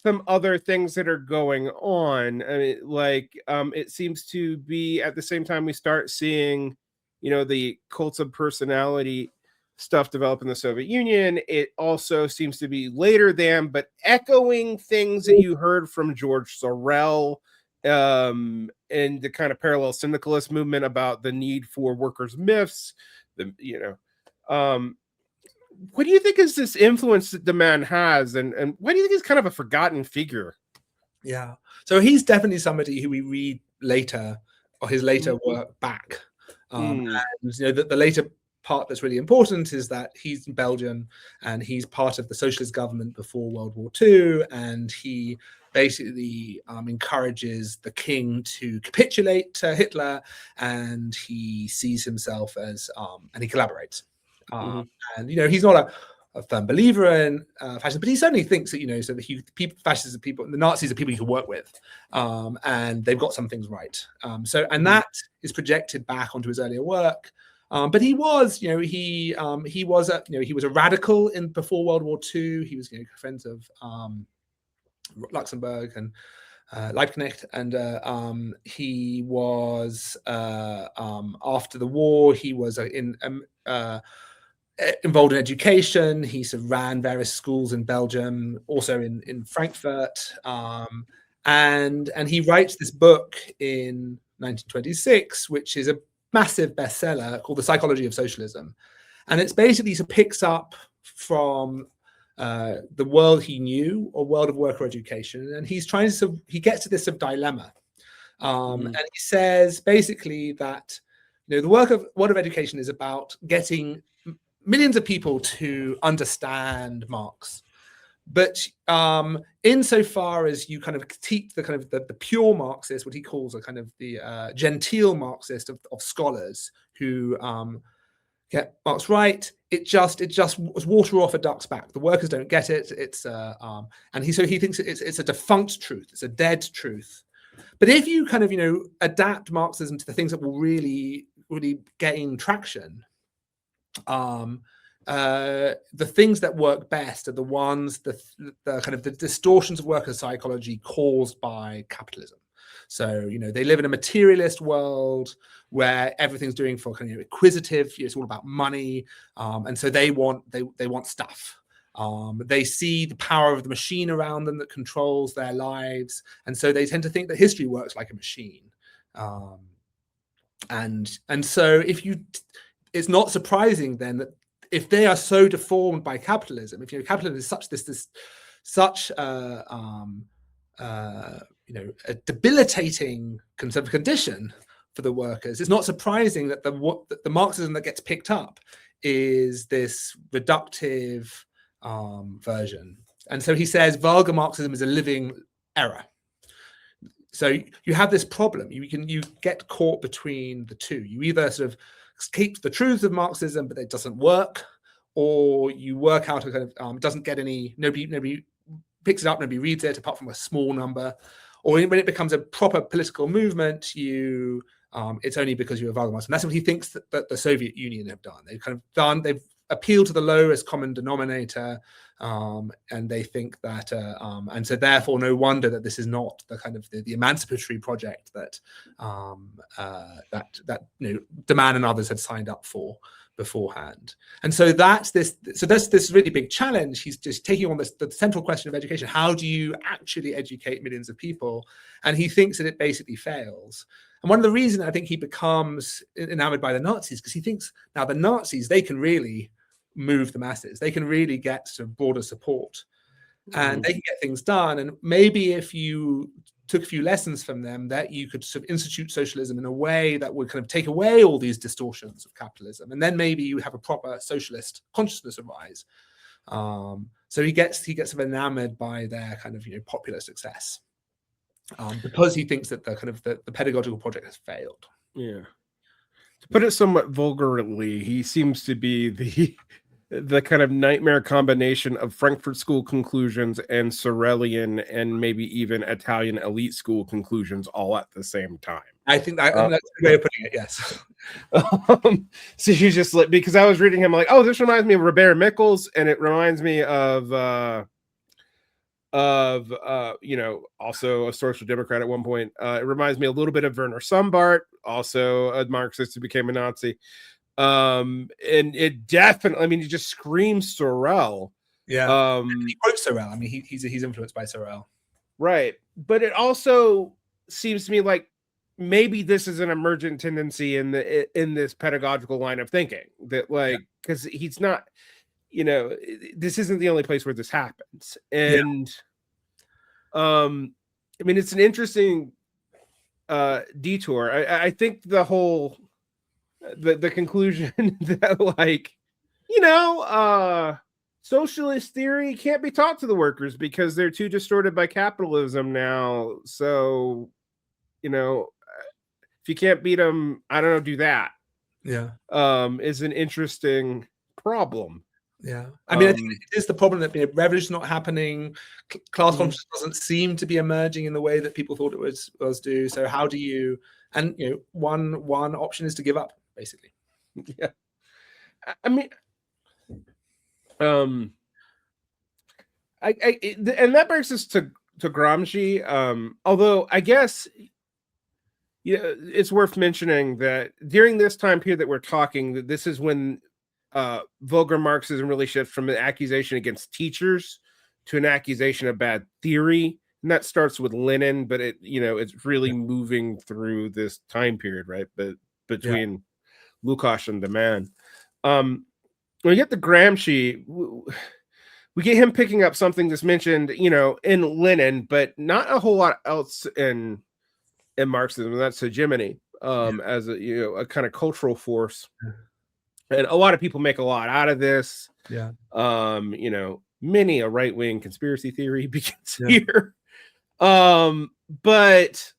some other things that are going on. I mean, it seems to be at the same time we start seeing, the cults of personality stuff develop in the Soviet Union. It also seems to be later than, but echoing things that you heard from George Sorel and the kind of parallel syndicalist movement about the need for workers' myths. What do you think is this influence that de Man has, and why do you think he's kind of a forgotten figure? Yeah, so he's definitely somebody who we read later, or his later work back. And the later part that's really important is that he's in Belgium and he's part of the socialist government before World War II, and he basically encourages the king to capitulate to Hitler, and he sees himself as and he collaborates. And he's not a firm believer in fascism, but he certainly thinks that so the fascists are people, the Nazis are people you can work with, and they've got some things right. And that is projected back onto his earlier work. But he was, he was a radical before World War II. He was, friends of Luxemburg and Liebknecht, and he was after the war. He was involved in education. He sort of ran various schools in Belgium, also in Frankfurt, and he writes this book in 1926, which is a massive bestseller called The Psychology of Socialism. And it's basically, he picks up from the world he knew, or world of worker education, and he's trying to he gets to this sort of dilemma. And he says basically that the world of education is about getting millions of people to understand Marx. But insofar as you kind of teach the pure Marxist, what he calls a kind of the genteel Marxist of scholars who get Marx right. It just was water off a duck's back. The workers don't get it. It's and he thinks it's a defunct truth. It's a dead truth. But if you kind of adapt Marxism to the things that will really gain traction, the things that work best are the ones the kind of the distortions of worker psychology caused by capitalism. So they live in a materialist world where everything's doing for kind of acquisitive. It's all about money, and so they want stuff. They see the power of the machine around them that controls their lives, and so they tend to think that history works like a machine. And so it's not surprising then that if they are so deformed by capitalism, if capitalism is such a debilitating condition for the workers, it's not surprising that the Marxism that gets picked up is this reductive version. And so he says vulgar Marxism is a living error. So you have this problem. You get caught between the two. You either sort of keep the truths of Marxism, but it doesn't work, or you work out a kind of doesn't get nobody picks it up, nobody reads it apart from a small number. Or when it becomes a proper political movement, it's only because you're a vulgar Marxist. And that's what he thinks that the Soviet Union have done. They've appealed to the lowest common denominator, and they think that, and so therefore, no wonder that this is not the kind of the emancipatory project that de Man and others had signed up for beforehand. And so that's this really big challenge. He's just taking on the central question of education. How do you actually educate millions of people? And he thinks that it basically fails. And one of the reasons I think he becomes enamored by the Nazis, because he thinks now the Nazis, they can really move the masses. They can really get sort of broader support, and they can get things done. And maybe if you took a few lessons from them, that you could sort of institute socialism in a way that would kind of take away all these distortions of capitalism, and then maybe you have a proper socialist consciousness arise. So he gets sort of enamored by their kind of popular success, because he thinks that the pedagogical project has failed. Yeah. To put it somewhat vulgarly, he seems to be the kind of nightmare combination of Frankfurt School conclusions and Sorelian and maybe even Italian elite school conclusions all at the same time. I think that's a good way of putting it, yes. So you just because I was reading him, like, oh, this reminds me of Robert Michels, and it reminds me of also a social democrat at one point. It reminds me a little bit of Werner Sombart, also a Marxist who became a Nazi. And it definitely, he just screams Sorel. Yeah. He quotes Sorel. He's influenced by Sorel. Right. But it also seems to me like maybe this is an emergent tendency in this pedagogical line of thinking, that because he's not, this isn't the only place where this happens. And it's an interesting detour. I think the whole the conclusion that socialist theory can't be taught to the workers because they're too distorted by capitalism now. So if you can't beat them, I don't know, do that. Yeah. Is an interesting problem. Yeah, I think it is the problem that revolution not happening, class consciousness doesn't seem to be emerging in the way that people thought it was due. So how do you? And one option is to give up, basically. Yeah, and that brings us to Gramsci. Although I guess it's worth mentioning that during this time period that we're talking, that this is when vulgar Marxism really shifts from an accusation against teachers to an accusation of bad theory, and that starts with Lenin, but it's really moving through this time period, right? But between Lukács and de Man, when we get the Gramsci, we get him picking up something that's mentioned, in Lenin, but not a whole lot else in Marxism. And that's hegemony, as a kind of cultural force. And a lot of people make a lot out of this. Yeah. Many a right-wing conspiracy theory begins here. But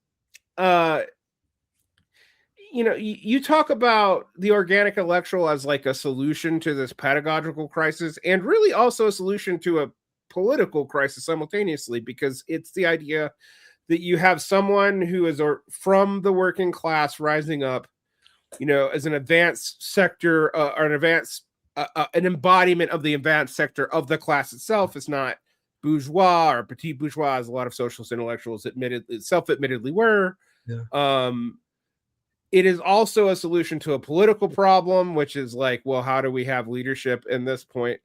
you talk about the organic intellectual as like a solution to this pedagogical crisis, and really also a solution to a political crisis simultaneously, because it's the idea that you have someone who is from the working class rising up, as an advanced sector, or an embodiment of the advanced sector of the class itself. It's not bourgeois or petit bourgeois, as a lot of socialist intellectuals self-admittedly were. Yeah. It is also a solution to a political problem, which is like, well, how do we have leadership in this point?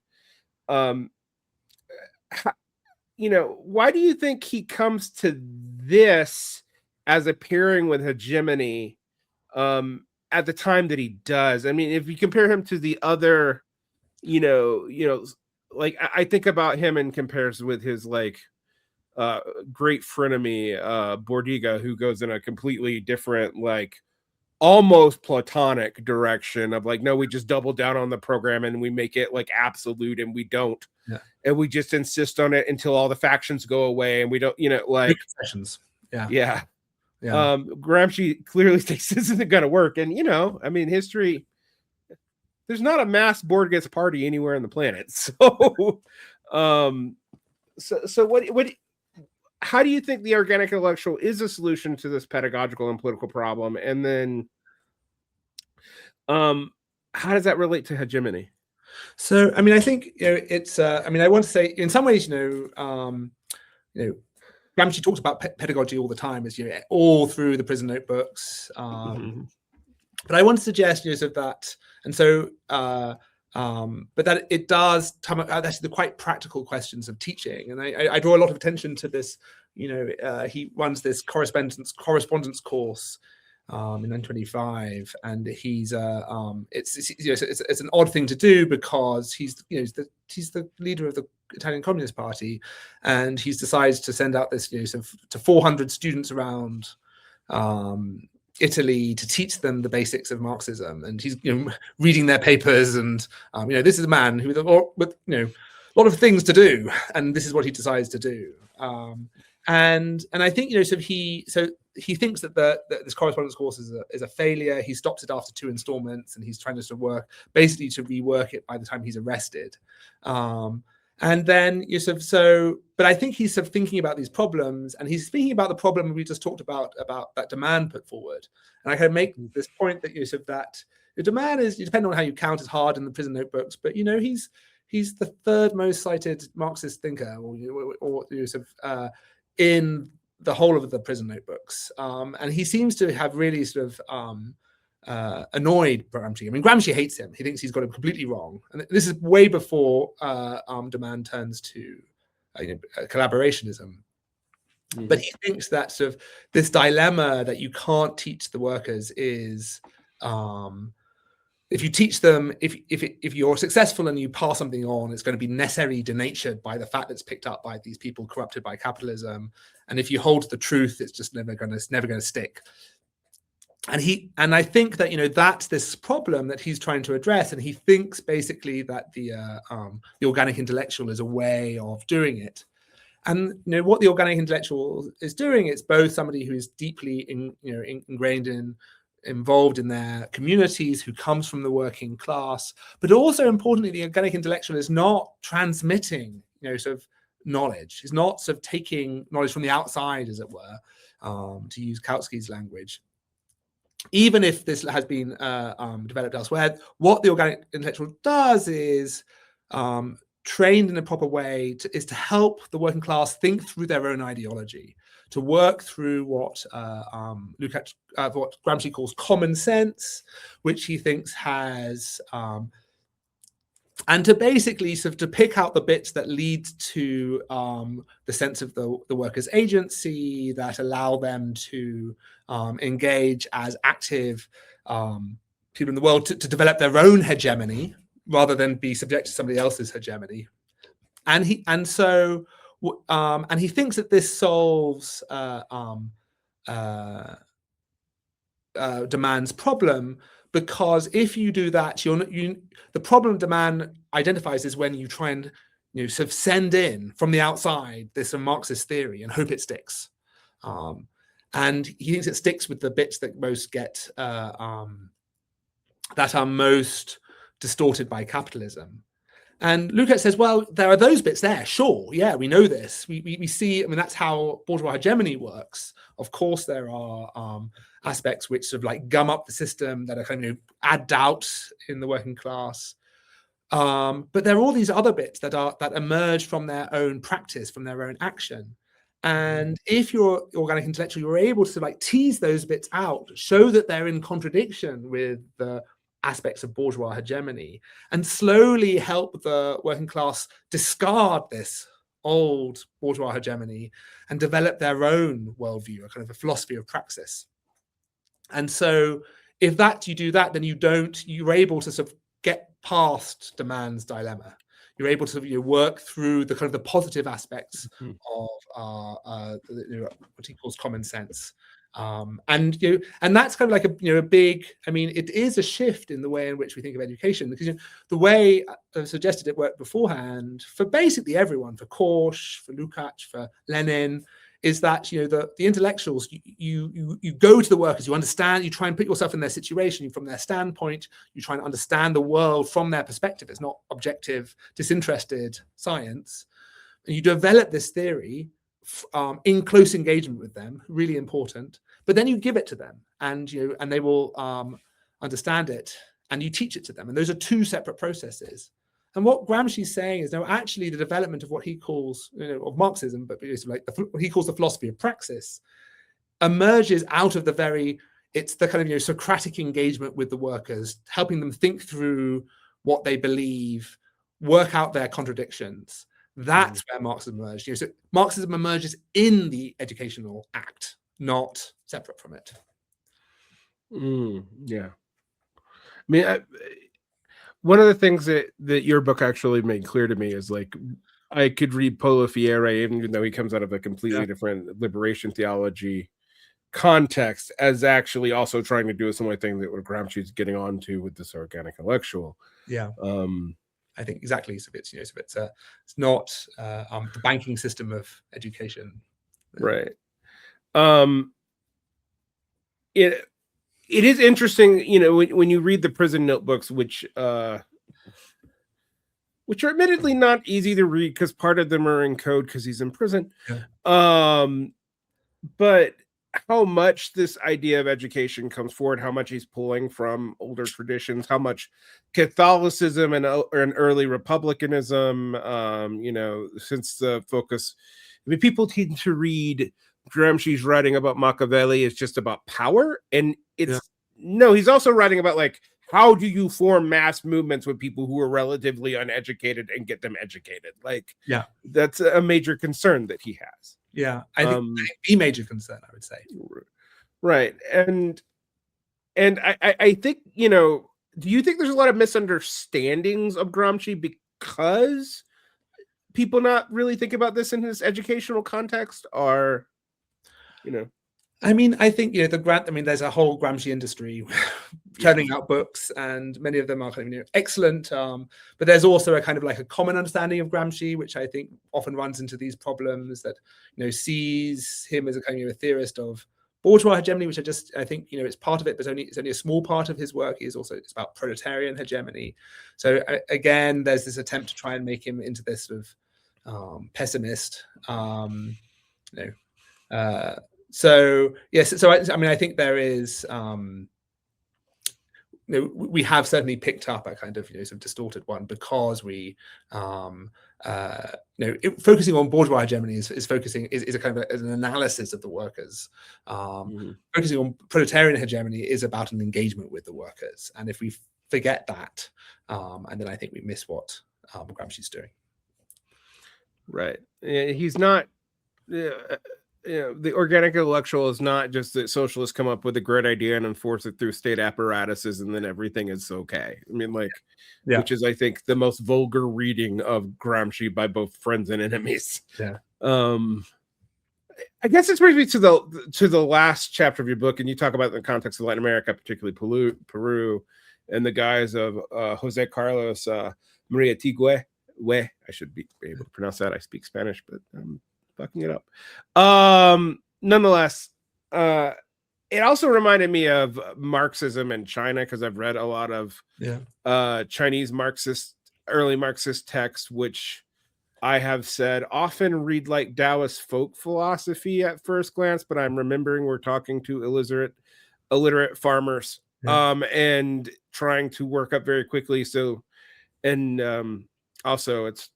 Why do you think he comes to this as a pairing with hegemony at the time that he does? I mean, if you compare him to the other, like I think about him in comparison with his like great frenemy Bordiga, who goes in a completely different, like almost platonic direction of like, no, we just double down on the program and we make it like absolute, and we don't. Yeah. And we just insist on it until all the factions go away, and we don't, like sessions. Yeah. Yeah. Yeah. Gramsci clearly thinks this isn't going to work. And, I mean, history, there's not a mass Borges party anywhere on the planet. So, what, how do you think the organic intellectual is a solution to this pedagogical and political problem? And then, how does that relate to hegemony? So, I mean, I think it's. I mean, I want to say, in some ways, Gramsci talks about pedagogy all the time, as all through the prison notebooks. But I want to suggest that, and so, but that it does come at actually the quite practical questions of teaching, and I draw a lot of attention to this. He runs this correspondence course in 1925, and he's it's an odd thing to do, because he's the leader of the Italian Communist Party, and he's decided to send out this to 400 students around Italy to teach them the basics of Marxism, and he's reading their papers, and this is a man who with a lot of things to do, and this is what he decides to do. And I think he thinks that this correspondence course is a failure. He stops it after 2 installments, and he's trying to work basically to rework it by the time he's arrested. And then but I think he's thinking about these problems, and he's thinking about the problem we just talked about that De Man put forward. And I can make this point that that De Man is, depending on how you count, is hard in the prison notebooks, but he's the third most cited Marxist thinker, or in the whole of the prison notebooks, and he seems to have really annoyed Gramsci. I mean, Gramsci hates him. He thinks he's got him completely wrong, and this is way before De Man turns to collaborationism. But he thinks that this dilemma that you can't teach the workers is, if you teach them, if you're successful and you pass something on, it's going to be necessarily denatured by the fact that it's picked up by these people corrupted by capitalism. And if you hold the truth, it's just never going to stick. And I think that that's this problem that he's trying to address, and he thinks basically that the organic intellectual is a way of doing it. And what the organic intellectual is doing, it's both somebody who is deeply ingrained involved in their communities, who comes from the working class, but also importantly, the organic intellectual is not transmitting knowledge. He's not taking knowledge from the outside, as it were, to use Kautsky's language. Even if this has been developed elsewhere, what the organic intellectual does is, trained in a proper way, is to help the working class think through their own ideology, to work through what Gramsci calls common sense, which he thinks has, and to basically to pick out the bits that lead to the sense of the workers' agency, that allow them to engage as active people in the world, to develop their own hegemony rather than be subject to somebody else's hegemony. And he thinks that this solves De Man's problem, because if you do that, the problem De Man identifies is when you try and send in from the outside this Marxist theory and hope it sticks. And he thinks it sticks with the bits that most get that are most distorted by capitalism. And Lukács says, well, there are those bits there. Sure, yeah, we know this. We see, I mean, that's how bourgeois hegemony works. Of course, there are aspects which sort of like gum up the system, that are kind of add doubt in the working class. But there are all these other bits that emerge from their own practice, from their own action. And if you're organic intellectual, you're able to like tease those bits out, show that they're in contradiction with the aspects of bourgeois hegemony, and slowly help the working class discard this old bourgeois hegemony and develop their own worldview, a kind of a philosophy of praxis. And so if you do that, then you're able to sort of get past de Man's dilemma. You're able to work through the kind of the positive aspects of what he calls common sense. And that's kind of like a big, I mean, it is a shift in the way in which we think of education, because the way I suggested it worked beforehand for basically everyone, for Korsch, for Lukács, for Lenin, is that the intellectuals, you go to the workers, you understand, you try and put yourself in their situation from their standpoint, you try and understand the world from their perspective. It's not objective, disinterested science, and you develop this theory in close engagement with them, really important. But then you give it to them, and they will understand it, and you teach it to them. And those are two separate processes. And what Gramsci is saying is, no, actually, the development of what he calls of Marxism, but basically like what he calls the philosophy of praxis, emerges out of it's the kind of Socratic engagement with the workers, helping them think through what they believe, work out their contradictions. That's where Marxism emerged. So Marxism emerges in the educational act, not separate from it. Yeah. I mean, one of the things that your book actually made clear to me is like, I could read Paulo Freire, even though he comes out of a completely different liberation theology context, as actually also trying to do a similar thing that what Gramsci is getting onto with this organic intellectual. Yeah. I think exactly. So it's not the banking system of education, right? It is interesting, when you read the prison notebooks, which are admittedly not easy to read because part of them are in code because he's in prison. Yeah. But how much this idea of education comes forward, how much he's pulling from older traditions, how much Catholicism and early republicanism, since the focus, I mean, people tend to read Gramsci's writing about Machiavelli is just about power, and no, he's also writing about like, how do you form mass movements with people who are relatively uneducated and get them educated? Like, that's a major concern that he has. Yeah, I think the major concern, I would say. Right, and I think do you think there's a lot of misunderstandings of Gramsci because people not really think about this in his educational context, or I mean, I think there's a whole Gramsci industry turning out books, and many of them are kind of excellent. But there's also a kind of like a common understanding of Gramsci, which I think often runs into these problems, that sees him as a kind of a theorist of bourgeois hegemony, which I think it's part of it, but it's only a small part of his work. It's about proletarian hegemony. So again, there's this attempt to try and make him into this sort of pessimist. So yes, so I mean, I think there is, we have certainly picked up a kind of sort of distorted one, because we, focusing on bourgeois hegemony is a kind of an analysis of the workers. Focusing on proletarian hegemony is about an engagement with the workers, and if we forget that, and then I think we miss what Gramsci's doing. Right, he's not. The organic intellectual is not just that socialists come up with a great idea and enforce it through state apparatuses and then everything is okay. I mean, which is, I think, the most vulgar reading of Gramsci by both friends and enemies. Yeah. I guess this brings me to the last chapter of your book, and you talk about the context of Latin America, particularly Peru, and the guys of Jose Carlos Maria Tigüe. I should be able to pronounce that. I speak Spanish, but fucking it up. Nonetheless, it also reminded me of Marxism in China, because I've read a lot of Chinese early Marxist texts, which I have said often read like Taoist folk philosophy at first glance, but I'm remembering we're talking to illiterate farmers, and trying to work up very quickly. So, and also it's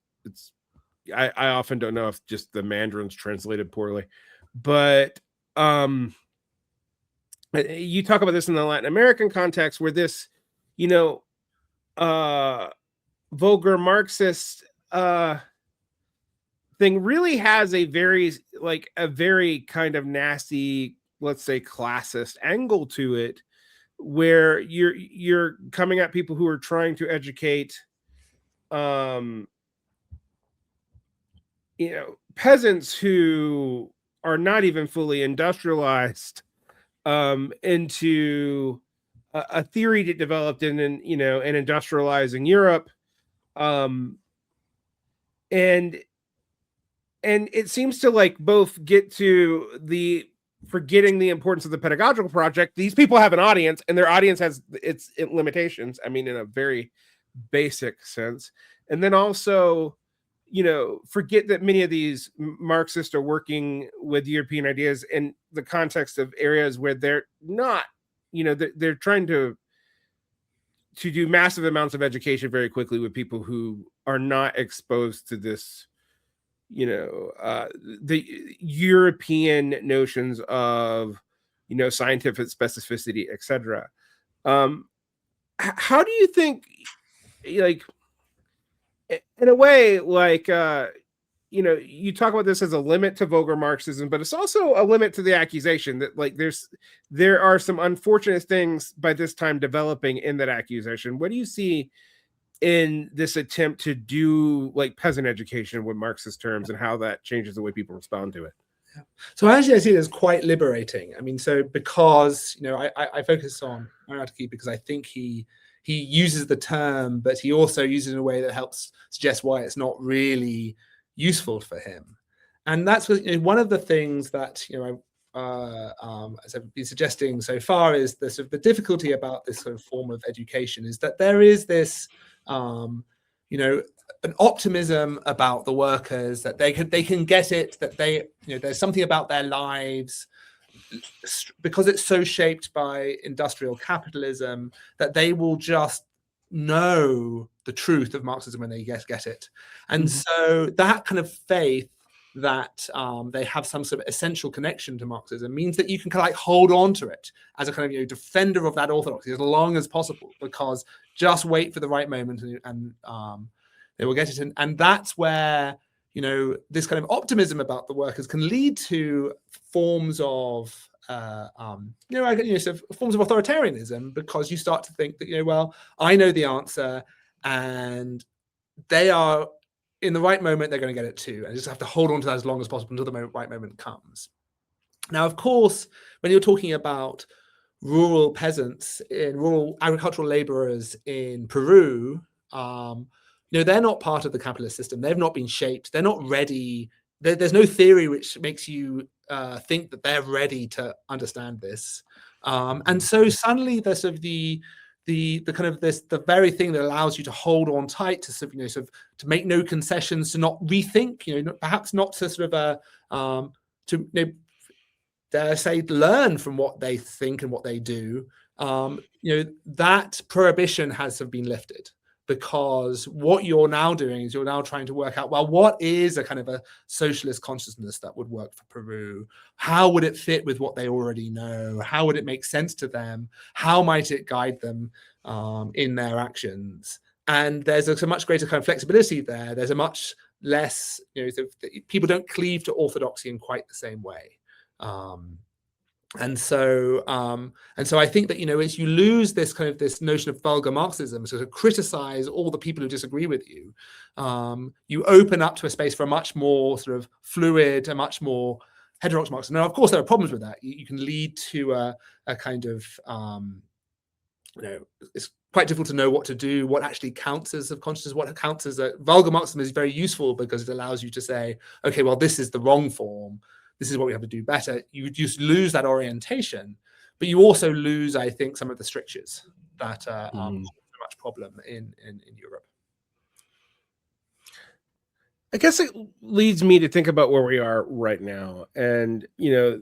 I often don't know if just the Mandarin's translated poorly, but you talk about this in the Latin American context, where this, vulgar Marxist thing really has a very kind of nasty, let's say, classist angle to it, where you're coming at people who are trying to educate peasants who are not even fully industrialized, into a theory that developed in industrializing Europe, and it seems to like both get to the forgetting the importance of the pedagogical project. These people have an audience, and their audience has its limitations. I mean, in a very basic sense, and then also, forget that many of these Marxists are working with European ideas in the context of areas where they're not, they're trying to do massive amounts of education very quickly with people who are not exposed to this, the European notions of, scientific specificity, etc. How do you think, like, in a way, like, you talk about this as a limit to vulgar Marxism, but it's also a limit to the accusation that, like, there are some unfortunate things by this time developing in that accusation. What do you see in this attempt to do like peasant education with Marxist terms, and how that changes the way people respond to it? So actually, I see it as quite liberating. I mean, so because I focus on Kautsky because I think he uses the term, but he also uses it in a way that helps suggest why it's not really useful for him. And that's one of the things that as I've been suggesting so far, is the sort of the difficulty about this sort of form of education is that there is this an optimism about the workers, that they can get it, that there's something about their lives, because it's so shaped by industrial capitalism, that they will just know the truth of Marxism when they get it. And so that kind of faith that they have some sort of essential connection to Marxism means that you can kind of like hold on to it as a kind of defender of that orthodoxy as long as possible, because just wait for the right moment and they will get it. And that's where this kind of optimism about the workers can lead to forms of forms of authoritarianism, because you start to think that well, I know the answer, and they are in the right moment, they're going to get it too, and just have to hold on to that as long as possible until the right moment comes. Now, of course, when you're talking about rural peasants, rural agricultural laborers in Peru, they're not part of the capitalist system. They've not been shaped. They're not ready. There's no theory which makes you think that they're ready to understand this. And so suddenly there's sort of the kind of the very thing that allows you to hold on tight, to sort of to make no concessions, to not rethink, perhaps not to sort of dare say learn from what they think and what they do. That prohibition has been lifted, because what you're now doing is you're now trying to work out, well, what is a kind of a socialist consciousness that would work for Peru? How would it fit with what they already know? How would it make sense to them? How might it guide them in their actions? And there's a much greater kind of flexibility there. There's a much less, people don't cleave to orthodoxy in quite the same way. And so I think that as you lose this kind of this notion of vulgar Marxism, so to criticize all the people who disagree with you, you open up to a space for a much more sort of fluid, a much more heterodox Marxism. Now, of course, there are problems with that. You can lead to a kind of it's quite difficult to know what to do, what actually counts as consciousness, what counts as vulgar Marxism is very useful, because it allows you to say, okay, well, this is the wrong form. this is what we have to do better, you just lose that orientation, but you also lose, I think, some of the strictures that are so much problem in Europe. I guess it leads me to think about where we are right now, and I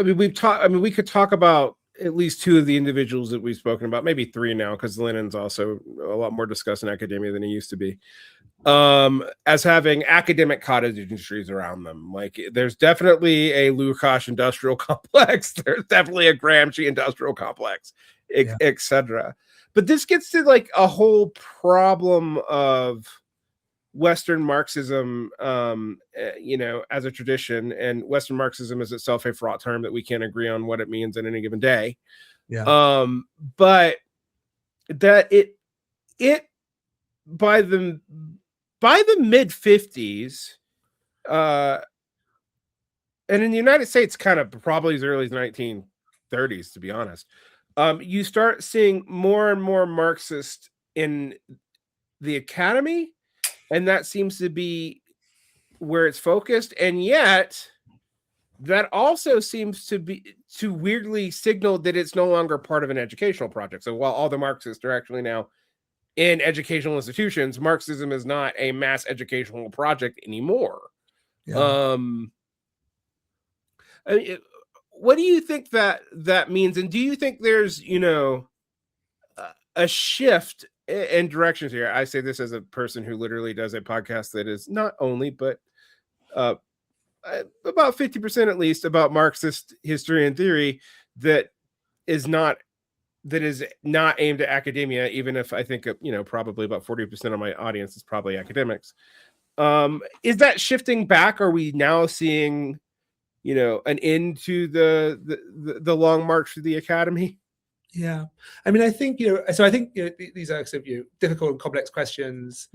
mean, we could talk about at least two of the individuals that we've spoken about, maybe three now, because Lenin's also a lot more discussed in academia than he used to be, as having academic cottage industries around them. Like, there's definitely a Lukács industrial complex, there's definitely a Gramsci industrial complex, etc. But this gets to like a whole problem of Western Marxism, as a tradition, and Western Marxism is itself a fraught term that we can't agree on what it means in any given day. But that it by the mid 50s, and in the United States, kind of probably as early as 1930s, to be honest, you start seeing more and more Marxist in the academy. And that seems to be where it's focused. And yet that also seems to weirdly signal that it's no longer part of an educational project. So while all the Marxists are actually now in educational institutions, Marxism is not a mass educational project anymore. What do you think that means? And do you think there's, a shift and directions here? I say this as a person who literally does a podcast that is not only, but about 50% at least about Marxist history and theory that is not aimed at academia, even if I think probably about 40% of my audience is probably academics. Is that shifting back? Are we now seeing an end to the long march through the academy? Yeah, I mean, I think so I think these are sort of difficult and complex questions.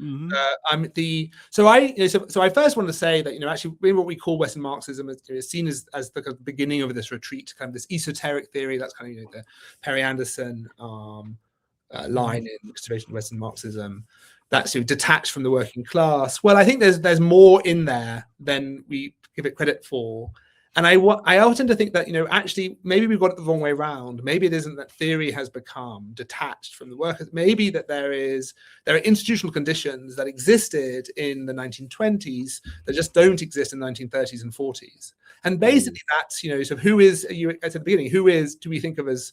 So I first want to say that actually maybe what we call Western Marxism is seen as the beginning of this retreat, kind of this esoteric theory. That's kind of the Perry Anderson line in Consideration of Western Marxism. That's detached from the working class. Well, I think there's more in there than we give it credit for. And I often to think that, actually, maybe we've got it the wrong way around. Maybe it isn't that theory has become detached from the workers. Maybe that there are institutional conditions that existed in the 1920s that just don't exist in the 1930s and 40s. And basically that's, so who is, at the beginning, do we think of as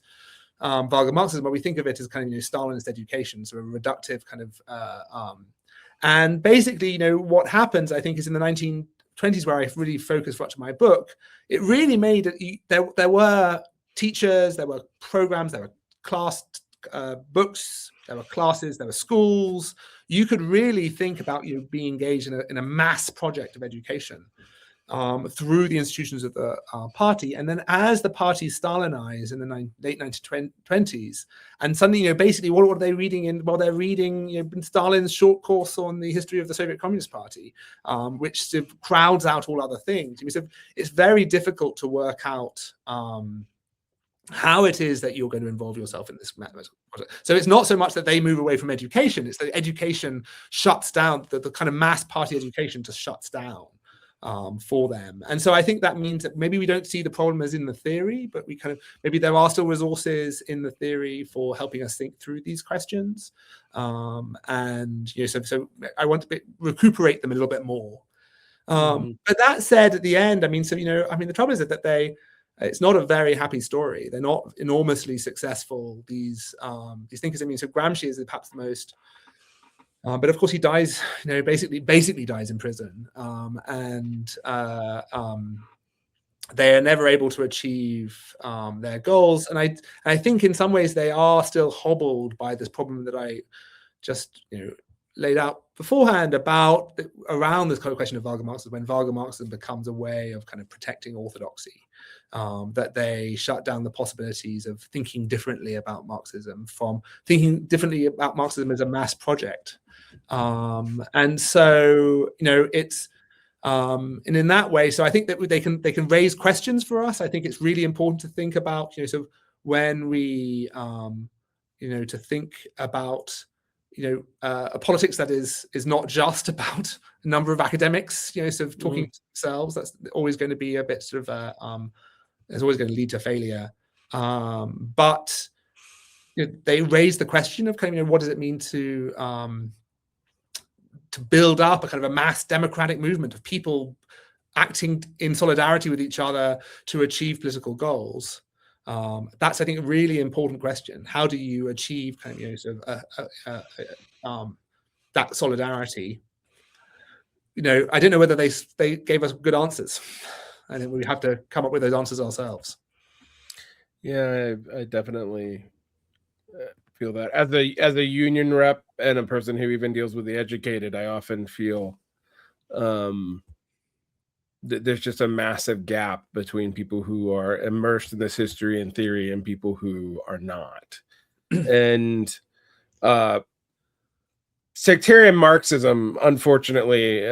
Vulgar Marxism? Well, we think of it as kind of, Stalinist education, so a reductive kind of, and basically, what happens, I think, is in the 1920s, where I really focused much of my book, it really made it, there were teachers, there were programs, there were class books, there were classes, there were schools. You could really think about being engaged in a mass project of education through the institutions of the party. And then as the party Stalinized in the late 1920s, and suddenly, basically what are they reading they're reading Stalin's short course on the history of the Soviet Communist Party, which sort of crowds out all other things. It's very difficult to work out how it is that you're going to involve yourself in this project. So it's not so much that they move away from education, it's that education shuts down, the kind of mass party education just shuts down for them. And so I think that means that maybe we don't see the problem as in the theory, but we kind of, maybe there are still resources in the theory for helping us think through these questions. And so I want to recuperate them a little bit more. But that said, at the end, the trouble is that it's not a very happy story. They're not enormously successful, these thinkers. So Gramsci is perhaps the most, but of course he dies, basically dies in prison, and they are never able to achieve their goals. And I think in some ways they are still hobbled by this problem that I just laid out beforehand around this kind of question of Vulgar Marxism, when Vulgar Marxism becomes a way of kind of protecting orthodoxy, that they shut down the possibilities of thinking differently about Marxism, from thinking differently about Marxism as a mass project. And so it's and in that way, so I think that they can raise questions for us. I think it's really important to think about so when we to think about a politics that is not just about a number of academics, sort of talking to themselves. That's always going to be a bit sort of it's always going to lead to failure. But they raise the question of kind of what does it mean to build up a kind of a mass democratic movement of people acting in solidarity with each other to achieve political goals. That's, I think, a really important question. How do you achieve kind of sort of that solidarity? I don't know whether they gave us good answers. I think we have to come up with those answers ourselves. Yeah, I definitely feel that as a union rep and a person who even deals with the educated, I often feel there's just a massive gap between people who are immersed in this history and theory and people who are not. And sectarian Marxism, unfortunately,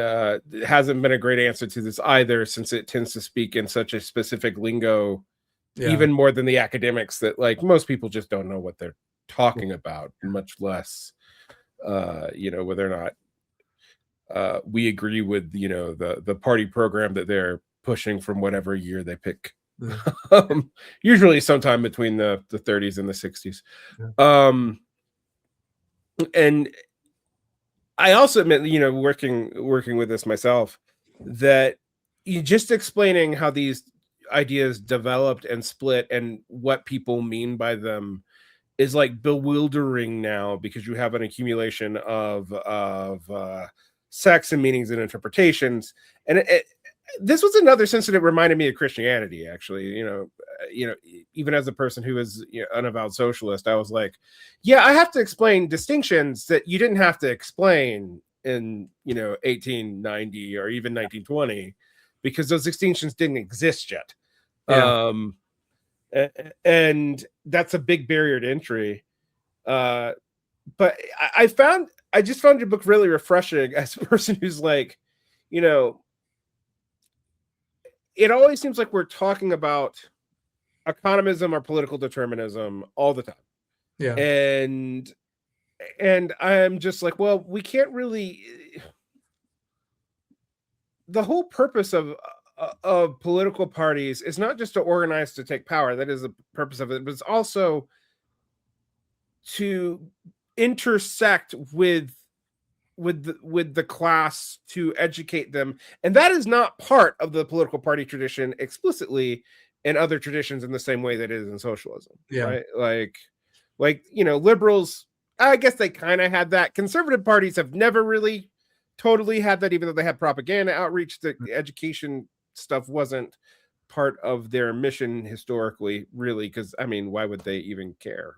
hasn't been a great answer to this either, since it tends to speak in such a specific lingo, even more than the academics, that like most people just don't know what they're talking about, much less whether or not we agree with the party program that they're pushing from whatever year they pick. Usually sometime between the 30s and the 60s. And I also admit, working with this myself, that just explaining how these ideas developed and split and what people mean by them is like bewildering now, because you have an accumulation of sects and meanings and interpretations. And this was another sense that it reminded me of Christianity, actually. Even as a person who is unavowed socialist, I was like, yeah, I have to explain distinctions that you didn't have to explain in 1890 or even 1920, because those distinctions didn't exist yet. And that's a big barrier to entry. But I just found your book really refreshing as a person who's like, it always seems like we're talking about economism or political determinism all the time. Yeah. And I'm just like, well, we can't really. The whole purpose of political parties is not just to organize to take power. That is the purpose of it, but it's also to intersect with the class, to educate them. And that is not part of the political party tradition explicitly in other traditions in the same way that it is in socialism. Right? Like liberals, I guess they kind of had that. Conservative parties have never really totally had that, even though they had propaganda outreach. The education stuff wasn't part of their mission historically, really, because why would they even care?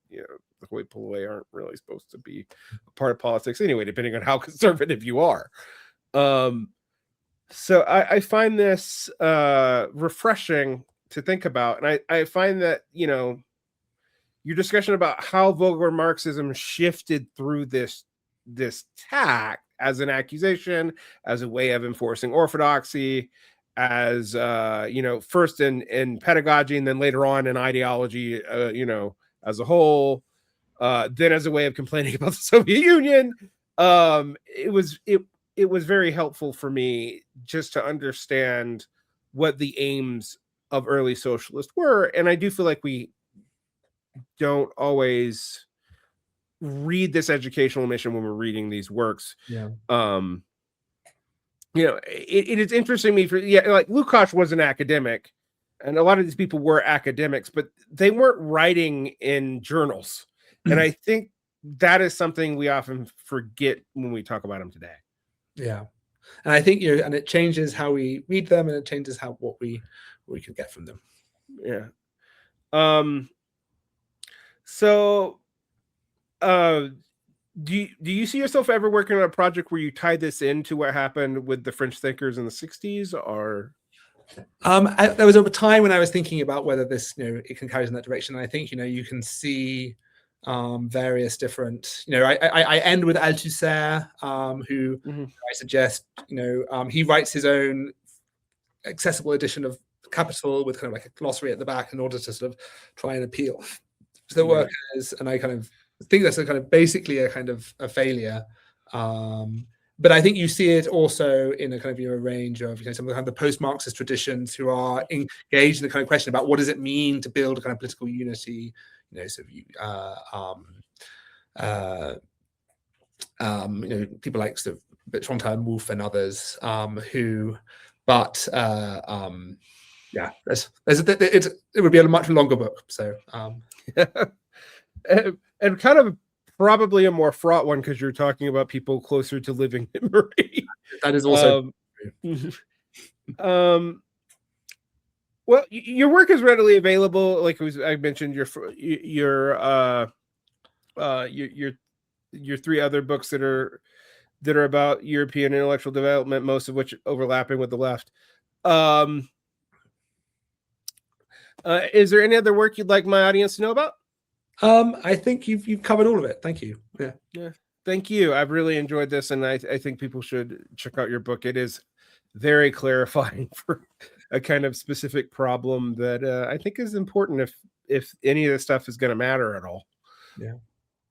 The hoi polloi aren't really supposed to be a part of politics anyway, depending on how conservative you are. So I find this refreshing to think about, and I find that your discussion about how vulgar Marxism shifted through this tack as an accusation, as a way of enforcing orthodoxy, as first in pedagogy and then later on in ideology, as a whole, then as a way of complaining about the Soviet Union. It was very helpful for me just to understand what the aims of early socialists were. And I do feel like we don't always read this educational mission when we're reading these works. It is interesting to me like Lukács was an academic, and a lot of these people were academics, but they weren't writing in journals. And I think that is something we often forget when we talk about them today. Yeah. And I think, and it changes how we read them, and it changes what we can get from them. Yeah. So do you see yourself ever working on a project where you tie this into what happened with the French thinkers in the 60s, or? There was a time when I was thinking about whether this, it can carry in that direction. And I think, you can see various different, I end with Althusser, who I suggest, he writes his own accessible edition of Capital with kind of like a glossary at the back in order to sort of try and appeal to the workers. And I kind of think that's a kind of basically a kind of a failure. But I think you see it also in a kind of, you know, range of, you know, some of the kind of the post-Marxist traditions who are engaged in the kind of question about what does it mean to build a kind of political unity, you know, sort of, you know, people like sort of Bertrand and Wolff and others, who, but yeah, it would be a much longer book. So, and kind of probably a more fraught one because you're talking about people closer to living memory. That is also. Well, your work is readily available. Like I mentioned, your 3 other books that are about European intellectual development, most of which overlapping with the left. Is there any other work you'd like my audience to know about? I think you've covered all of it. Thank you. Yeah. Thank you. I've really enjoyed this, and I think people should check out your book. It is very clarifying for a kind of specific problem that I think is important if any of this stuff is going to matter at all. Yeah.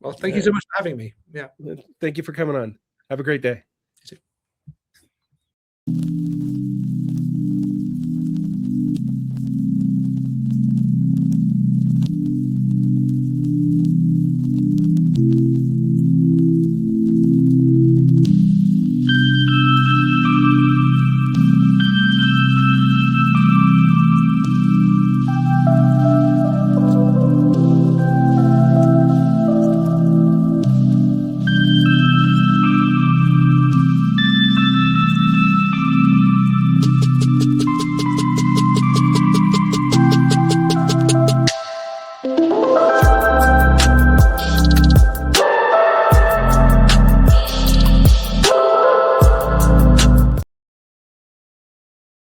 Well, thank you so much for having me. Yeah. Thank you for coming on. Have a great day. You too.